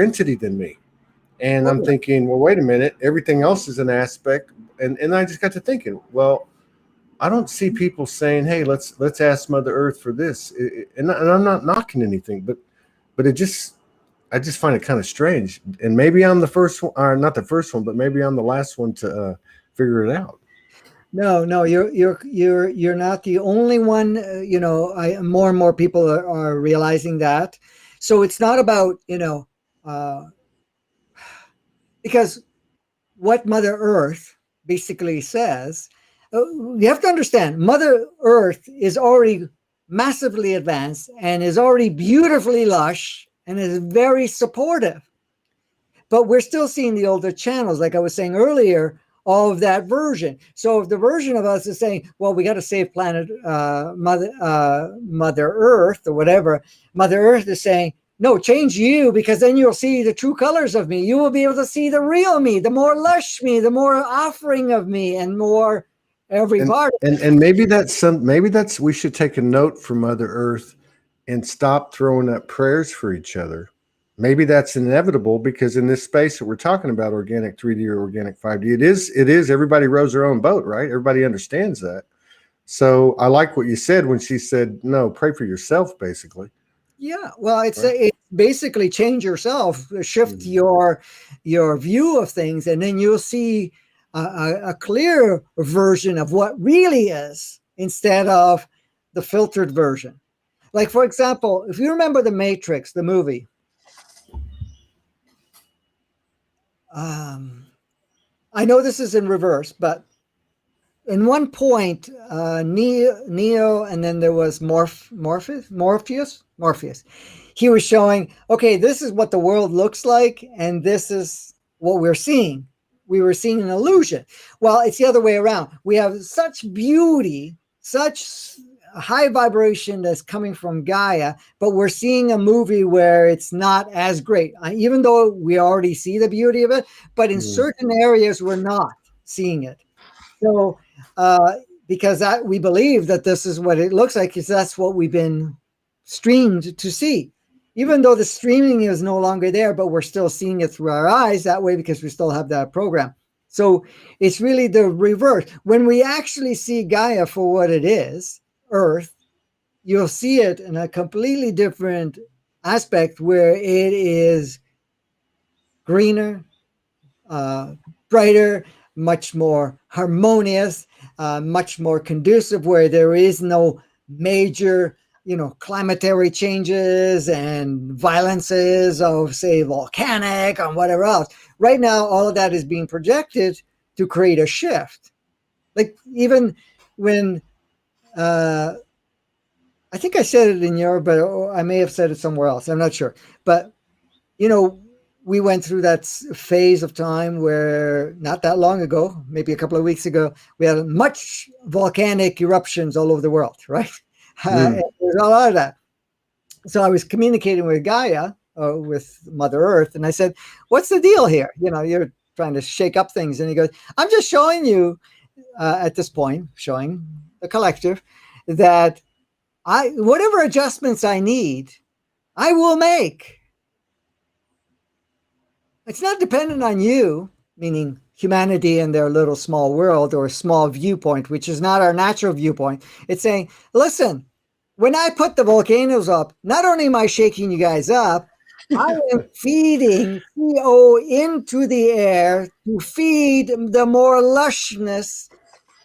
entity than me. And Oh, I'm yeah. thinking, well, wait a minute, everything else is an aspect. And I just got to thinking, well, I don't see people saying, hey, let's ask Mother Earth for this. And I'm not knocking anything, but I just find it kind of strange. And maybe I'm the first one, or not the first one, but maybe I'm the last one to figure it out. No, no, you're not the only one. More and more people are realizing that. So it's not about, uh, because what Mother Earth basically says, you have to understand, Mother Earth is already massively advanced and is already beautifully lush and is very supportive. But we're still seeing the older channels, like I was saying earlier, of that version. So if the version of us is saying, well, we got to save planet Mother Earth or whatever, Mother Earth is saying, no, change you, because then you'll see the true colors of me. You will be able to see the real me, the more lush me, the more offering of me, and more every And part. and maybe that's we should take a note from Mother Earth and stop throwing up prayers for each other. Maybe that's inevitable because in this space that we're talking about, organic 3D or organic 5D, it is everybody rows their own boat, right? Everybody understands that. So I like what you said when she said, no, pray for yourself, basically. Yeah, well, Right. it's basically change yourself, shift Mhm. your view of things, and then you'll see a clear version of what really is instead of the filtered version. Like, for example, if you remember The Matrix, the movie, um, I know this is in reverse, but in one point, Neo, and then there was Morpheus. He was showing, okay, this is what the world looks like, and this is what we're seeing. We were seeing an illusion. Well, it's the other way around. We have such beauty, such high vibration that's coming from Gaia, but we're seeing a movie where it's not as great, even though we already see the beauty of it, but in Mhm. certain areas, we're not seeing it. So, because we believe that this is what it looks like, because that's what we've been streamed to see. Even though the streaming is no longer there, but we're still seeing it through our eyes that way because we still have that program. So it's really the reverse. When we actually see Gaia for what it is, Earth, you'll see it in a completely different aspect where it is greener, uh, brighter, much more harmonious, much more conducive, where there is no major, climatary changes and violences of, say, volcanic and whatever else. Right now, all of that is being projected to create a shift. Like even when, I think I said it in your, but I may have said it somewhere else. I'm not sure. But, we went through that phase of time where not that long ago, maybe a couple of weeks ago, we had much volcanic eruptions all over the world, right? There's a lot of that. So I was communicating with Gaia, with Mother Earth, and I said, what's the deal here? You're trying to shake up things. And he goes, I'm just showing you, at this point, showing the collective, that whatever adjustments I need, I will make. It's not dependent on you, meaning humanity and their little small world or small viewpoint, which is not our natural viewpoint. It's saying, listen, when I put the volcanoes up, not only am I shaking you guys up, I am feeding CO into the air to feed the more lushness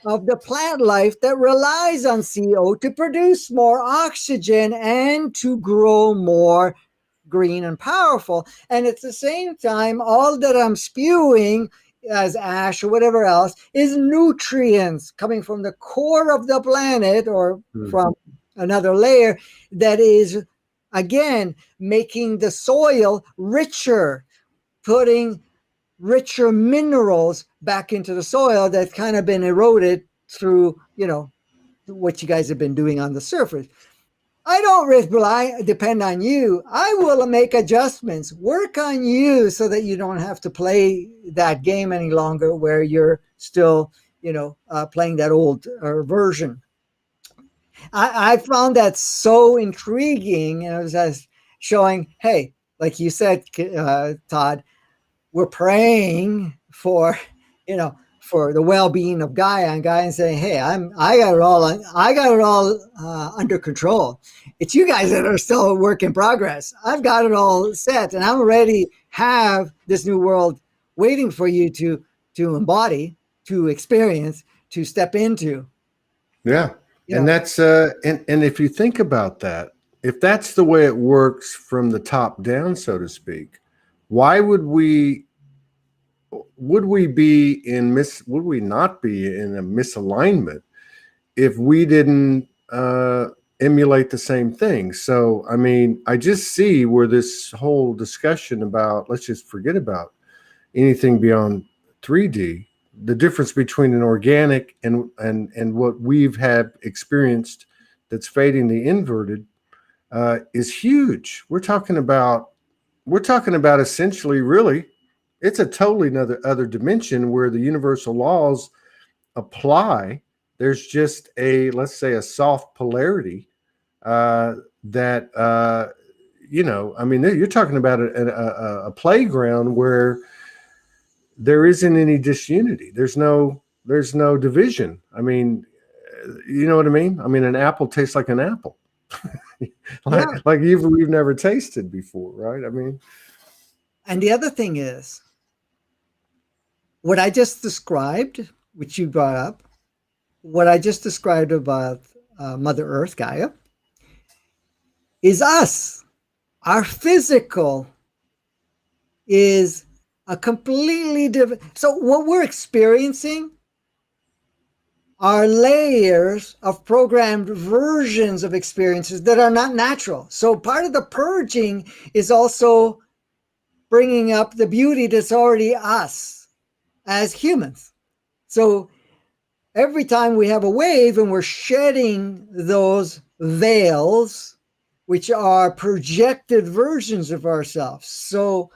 of the plant life that relies on CO to produce more oxygen and to grow more green and powerful. And at the same time, all that I'm spewing as ash or whatever else is nutrients coming from the core of the planet or from another layer that is, again, making the soil richer, putting richer minerals back into the soil that's kind of been eroded through, what you guys have been doing on the surface. I don't depend on you. I will make adjustments, work on you so that you don't have to play that game any longer where you're still, playing that old version. I found that so intriguing. And I was showing, hey, like you said, Todd, we're praying for, for the well-being of Gaia, and Gaia saying, hey, I got it all under control. It's you guys that are still a work in progress. I've got it all set, and I'm already have this new world waiting for you to embody, to experience, to step into. Yeah. And that's and if you think about that, if that's the way it works from the top down, so to speak, why would we be would we not be in a misalignment if we didn't emulate the same thing? So, I mean, I just see where this whole discussion about, let's just forget about anything beyond 3D, the difference between an organic and what we've had experienced that's fading the inverted is huge. We're talking about essentially, really, it's a totally other dimension where the universal laws apply. There's just let's say a soft polarity that I mean, you're talking about a playground where there isn't any disunity. There's no division. I mean, you know what I mean? I mean, an apple tastes like an apple, like we've never tasted before, right? I mean, and the other thing is, what I just described, which you brought up, what I just described about Mother Earth, Gaia, is us. Our physical is a completely different. So what we're experiencing are layers of programmed versions of experiences that are not natural. So part of the purging is also bringing up the beauty that's already us as humans. So every time we have a wave and we're shedding those veils, which are projected versions of ourselves. So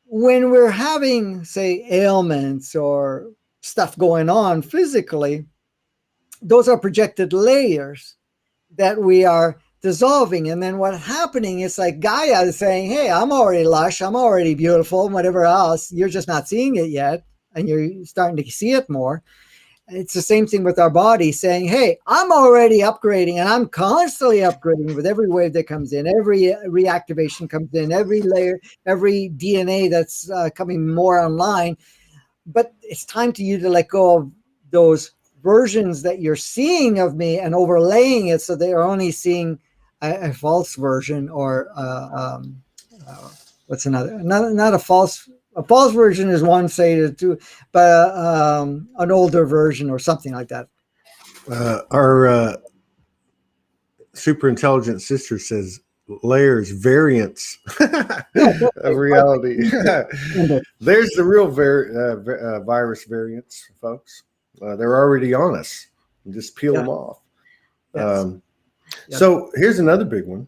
when we're having, say, ailments or stuff going on physically, those are projected layers that we are dissolving. And then what's happening is like Gaia is saying, hey, I'm already lush, I'm already beautiful, whatever else. You're just not seeing it yet, and you're starting to see it more. It's the same thing with our body saying, hey, I'm already upgrading, and I'm constantly upgrading with every wave that comes in, every reactivation comes in, every layer, every DNA that's coming more online. But it's time to you to let go of those versions that you're seeing of me and overlaying it so they're only seeing a false version, or what's another? Not a false. A false version is one, say to two, but an older version or something like that. Our super intelligent sister says layers, variants of reality. There's the real virus variants, folks. They're already on us. You just peel them off. Yes. So here's another big one.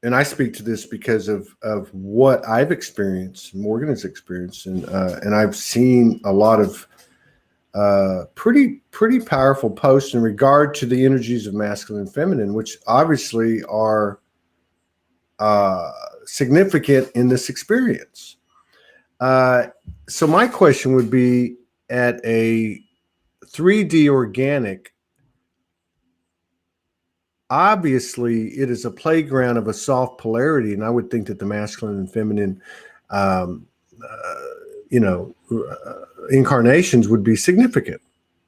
And I speak to this because of what I've experienced, Morgan has experienced, and I've seen a lot of pretty powerful posts in regard to the energies of masculine and feminine, which obviously are significant in this experience. So my question would be, at a 3D organic, obviously it is a playground of a soft polarity, and I would think that the masculine and feminine incarnations would be significant,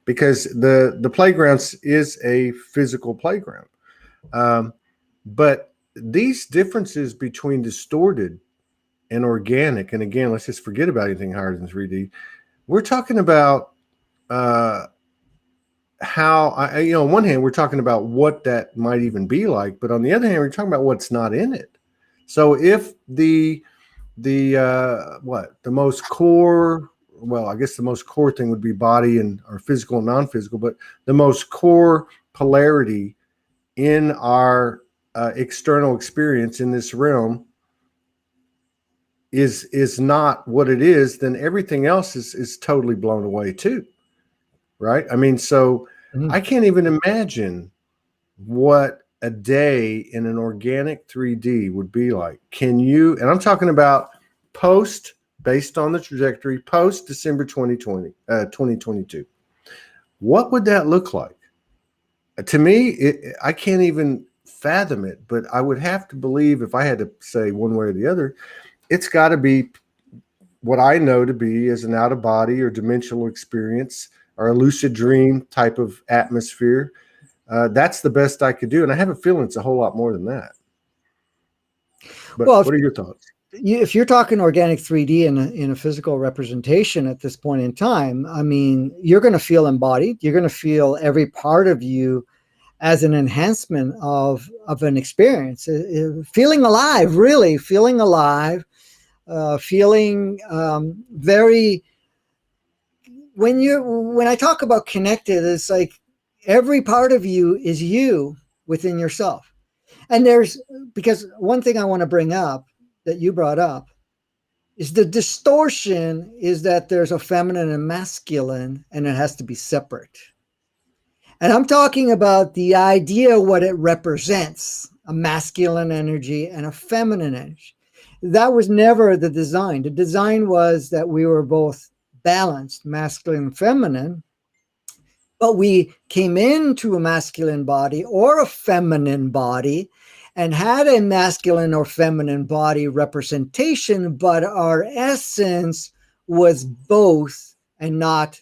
because the playground is a physical playground. But these differences between distorted and organic, and again, let's just forget about anything higher than 3D. We're talking about how, on one hand, we're talking about what that might even be like, but on the other hand, we're talking about what's not in it. So if the most core, well, I guess the most core thing would be body and or physical and non-physical, but the most core polarity in our external experience in this realm is not what it is, then everything else is totally blown away too. Right? I mean, so I can't even imagine what a day in an organic 3D would be like. Can you, and I'm talking about post, based on the trajectory, post December 2022. What would that look like? To me, I can't even fathom it, but I would have to believe, if I had to say one way or the other, it's got to be what I know to be as an out-of-body or dimensional experience, or a lucid dream type of atmosphere. That's the best I could do. And I have a feeling it's a whole lot more than that. But what are your thoughts? If you're talking organic 3D in a physical representation at this point in time, I mean, you're going to feel embodied. You're going to feel every part of you as an enhancement of an experience, feeling alive, really feeling alive, feeling very, when I talk about connected, it's like every part of you is you within yourself. And because one thing I want to bring up that you brought up is the distortion is that there's a feminine and masculine, and it has to be separate. And I'm talking about the idea, what it represents, a masculine energy and a feminine energy. That was never the design. The design was that we were both balanced, masculine and feminine, but we came into a masculine body or a feminine body and had a masculine or feminine body representation, but our essence was both and not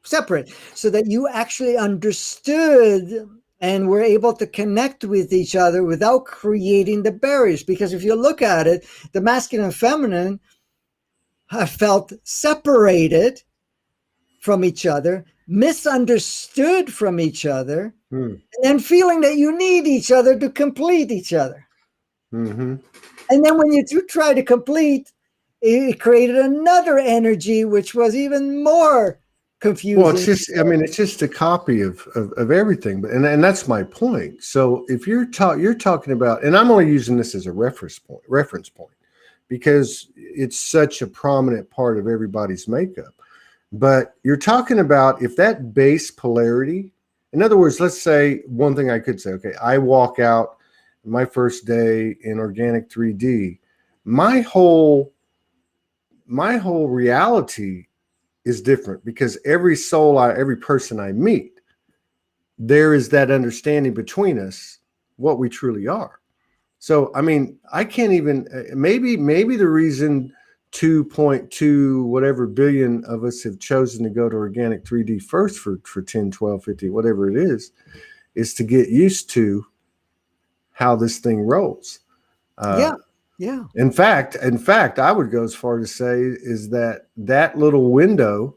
separate, so that you actually understood and were able to connect with each other without creating the barriers. Because if you look at it, the masculine and feminine have felt separated from each other, misunderstood from each other, and then feeling that you need each other to complete each other. And then when you do try to complete, it created another energy, which was even more confusing. Well, it's just a copy of everything, but and that's my point. So if you're talking about, and I'm only using this as a reference point, because it's such a prominent part of everybody's makeup. But you're talking about, if that base polarity, in other words, let's say one thing I could say, okay, I walk out my first day in organic 3D, my whole reality is different, because every person I meet, there is that understanding between us, what we truly are. So, I mean, I can't even, maybe the reason 2.2 whatever billion of us have chosen to go to organic 3D first for 10, 12, 50, whatever it is to get used to how this thing rolls. Yeah. In fact, I would go as far to say is that little window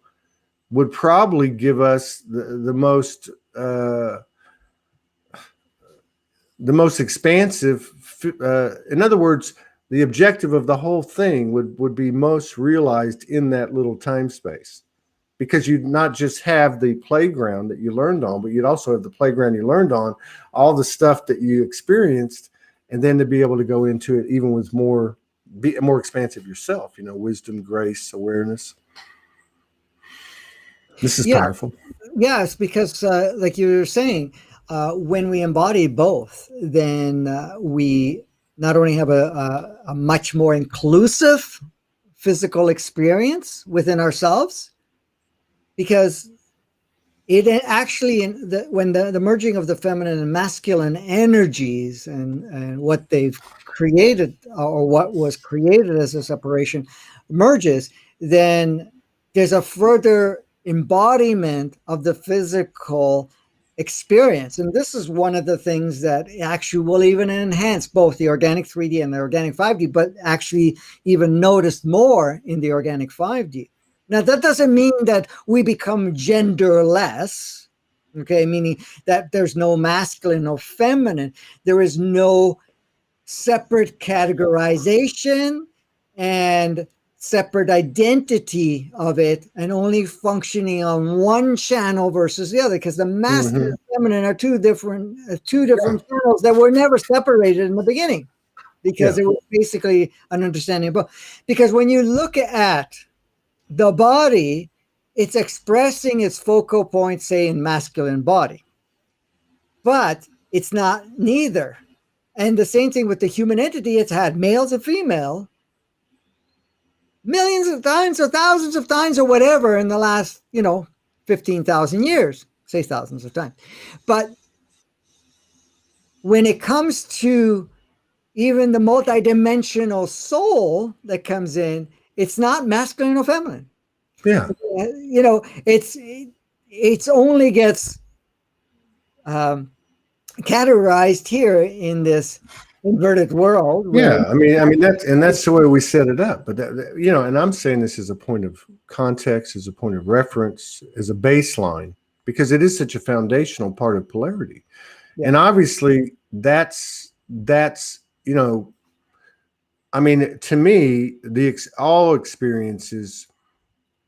would probably give us the most expansive. In other words, the objective of the whole thing would be most realized in that little time space, because you'd not just have the playground that you learned on, but you'd also have the playground you learned on, all the stuff that you experienced, and then to be able to go into it even with be more expansive yourself, wisdom, grace, awareness. This is powerful. Yes, because like you were saying, when we embody both, then we not only have a much more inclusive physical experience within ourselves, because it actually, when the merging of the feminine and masculine energies and what they've created, or what was created as a separation, merges, then there's a further embodiment of the physical experience. And this is one of the things that actually will even enhance both the organic 3D and the organic 5D, but actually even noticed more in the organic 5D. Now, that doesn't mean that we become genderless, okay? Meaning that there's no masculine, no feminine. There is no separate categorization and separate identity of it, and only functioning on one channel versus the other, because the masculine and feminine are two different channels that were never separated in the beginning, because it was basically an understanding of both. Because when you look at the body, it's expressing its focal point, say, in masculine body, but it's not neither. And the same thing with the human entity. It's had males and female millions of times or thousands of times or whatever in the last, 15,000 years, say thousands of times. But when it comes to even the multidimensional soul that comes in, it's not masculine or feminine. Yeah. It's only gets categorized here in this inverted world. Yeah, I mean that's the way we set it up. But and I'm saying this as a point of context, as a point of reference, as a baseline, because it is such a foundational part of polarity. Yeah. And obviously that's to me, all experiences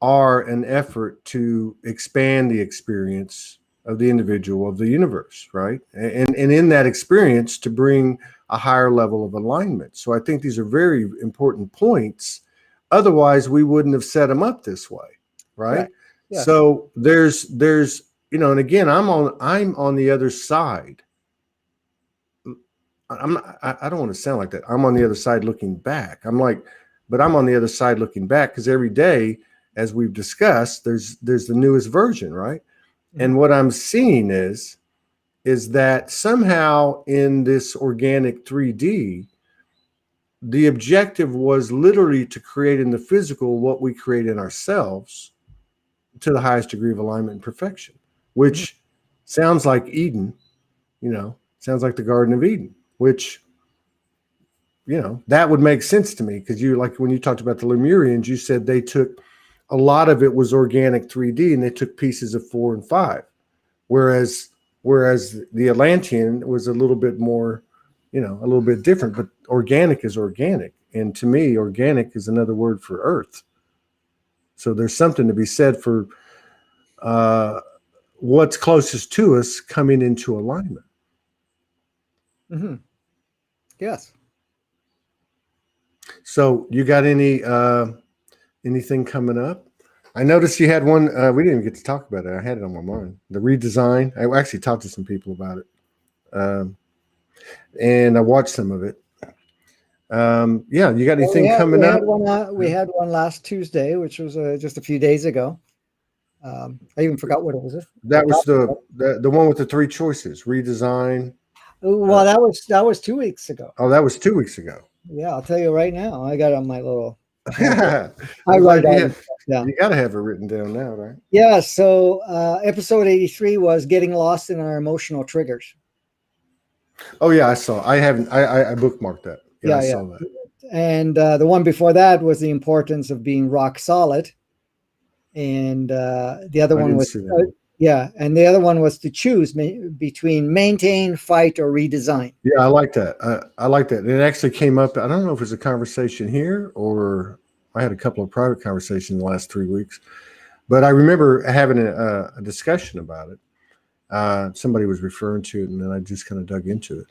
are an effort to expand the experience of the individual, of the universe, right? And in that experience, to bring a higher level of alignment. So I think these are very important points. Otherwise, we wouldn't have set them up this way, right? Yeah. So there's and again, I'm on the other side. I don't want to sound like that. I'm on the other side looking back. But I'm on the other side looking back, because every day, as we've discussed, there's the newest version, right? Mm-hmm. And what I'm seeing is that somehow in this organic 3D, the objective was literally to create in the physical what we create in ourselves to the highest degree of alignment and perfection, which sounds like Eden, sounds like the Garden of Eden, which, that would make sense to me, because when you talked about the Lemurians, you said they took, a lot of it was organic 3D, and they took pieces of 4 and 5, whereas the Atlantean was a little bit more, a little bit different. But organic is organic, and to me, organic is another word for earth. So there's something to be said for what's closest to us coming into alignment. Mm-hmm. Yes. So you got anything coming up? I noticed you had one. We didn't even get to talk about it. I had it on my mind. The redesign. I actually talked to some people about it, and I watched some of it. You got anything coming up? We had one last Tuesday, which was just a few days ago. I even forgot what it was. That was the one with the 3 choices. Redesign. Well, that was 2 weeks ago. Oh, that was 2 weeks ago. Yeah, I'll tell you right now. I got it on my little. I I was write like, all yeah, this stuff down. you got to have it written down now, right? Yeah. So episode 83 was getting lost in our emotional triggers. Oh yeah, I saw. I haven't. I bookmarked that. Yeah, I Yeah, yeah. saw that. And the one before that was the importance of being rock solid. And the other I one didn't was, see that. yeah. And the other one was to choose between maintain, fight, or redesign. Yeah, I like that. I like that. It actually came up. I don't know if it was a conversation here or I had a couple of private conversations in the last 3 weeks, but I remember having a discussion about it. Somebody was referring to it, and then I just kind of dug into it.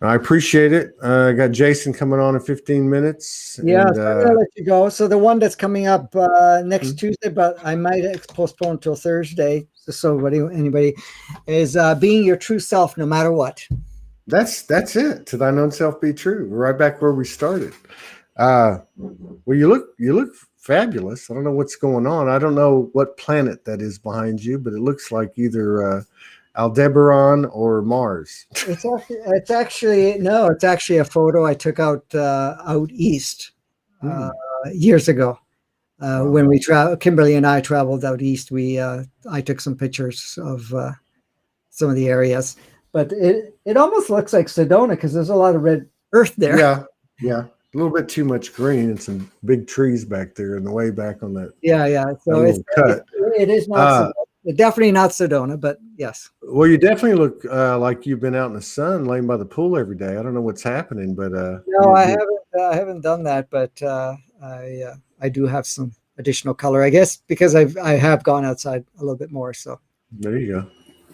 I appreciate it. I got Jason coming on in 15 minutes. Yeah, And so I'm gonna let you go. So the one that's coming up next Mhm. Tuesday, but I might postpone till Thursday, just so anybody is being your true self, no matter what. that's it. To thine own self be true. We're right back where we started. Well, you look fabulous. I don't know what's going on. I don't know what planet that is behind you, but it looks like either Aldebaran or Mars. It's actually a photo I took out east years ago. When we Kimberly and I traveled out east, I took some pictures of some of the areas, but it almost looks like Sedona because there's a lot of red earth there. Yeah, yeah, a little bit too much green and some big trees back there, and the way back on that. Yeah. So it is not definitely not Sedona, but yes. Well, you definitely look like you've been out in the sun, laying by the pool every day. I don't know what's happening, but no, I haven't done that, but I do have some additional color, I guess, because I have gone outside a little bit more. So there you go.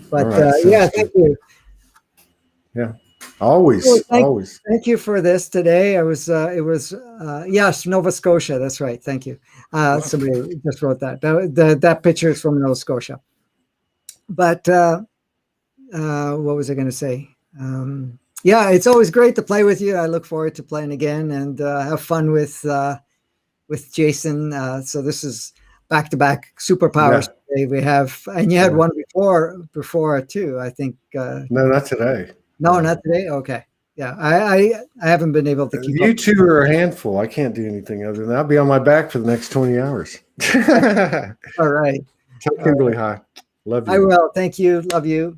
But right, yeah, thank you. Yeah, always. Thank you for this today. It was yes, Nova Scotia. That's right. Thank you. Somebody just wrote that. That picture is from Nova Scotia. But what was I going to say? Yeah, it's always great to play with you. I look forward to playing again and have fun with Jason. So this is back-to-back superpowers we have, and you had one before too. I think. No, not today. No, not today. Okay. Yeah, I haven't been able to keep you up. two are a handful. I can't do anything other than that. I'll be on my back for the next 20 hours. All right. Tell Kimberly hi. Love you. I will. Thank you. Love you.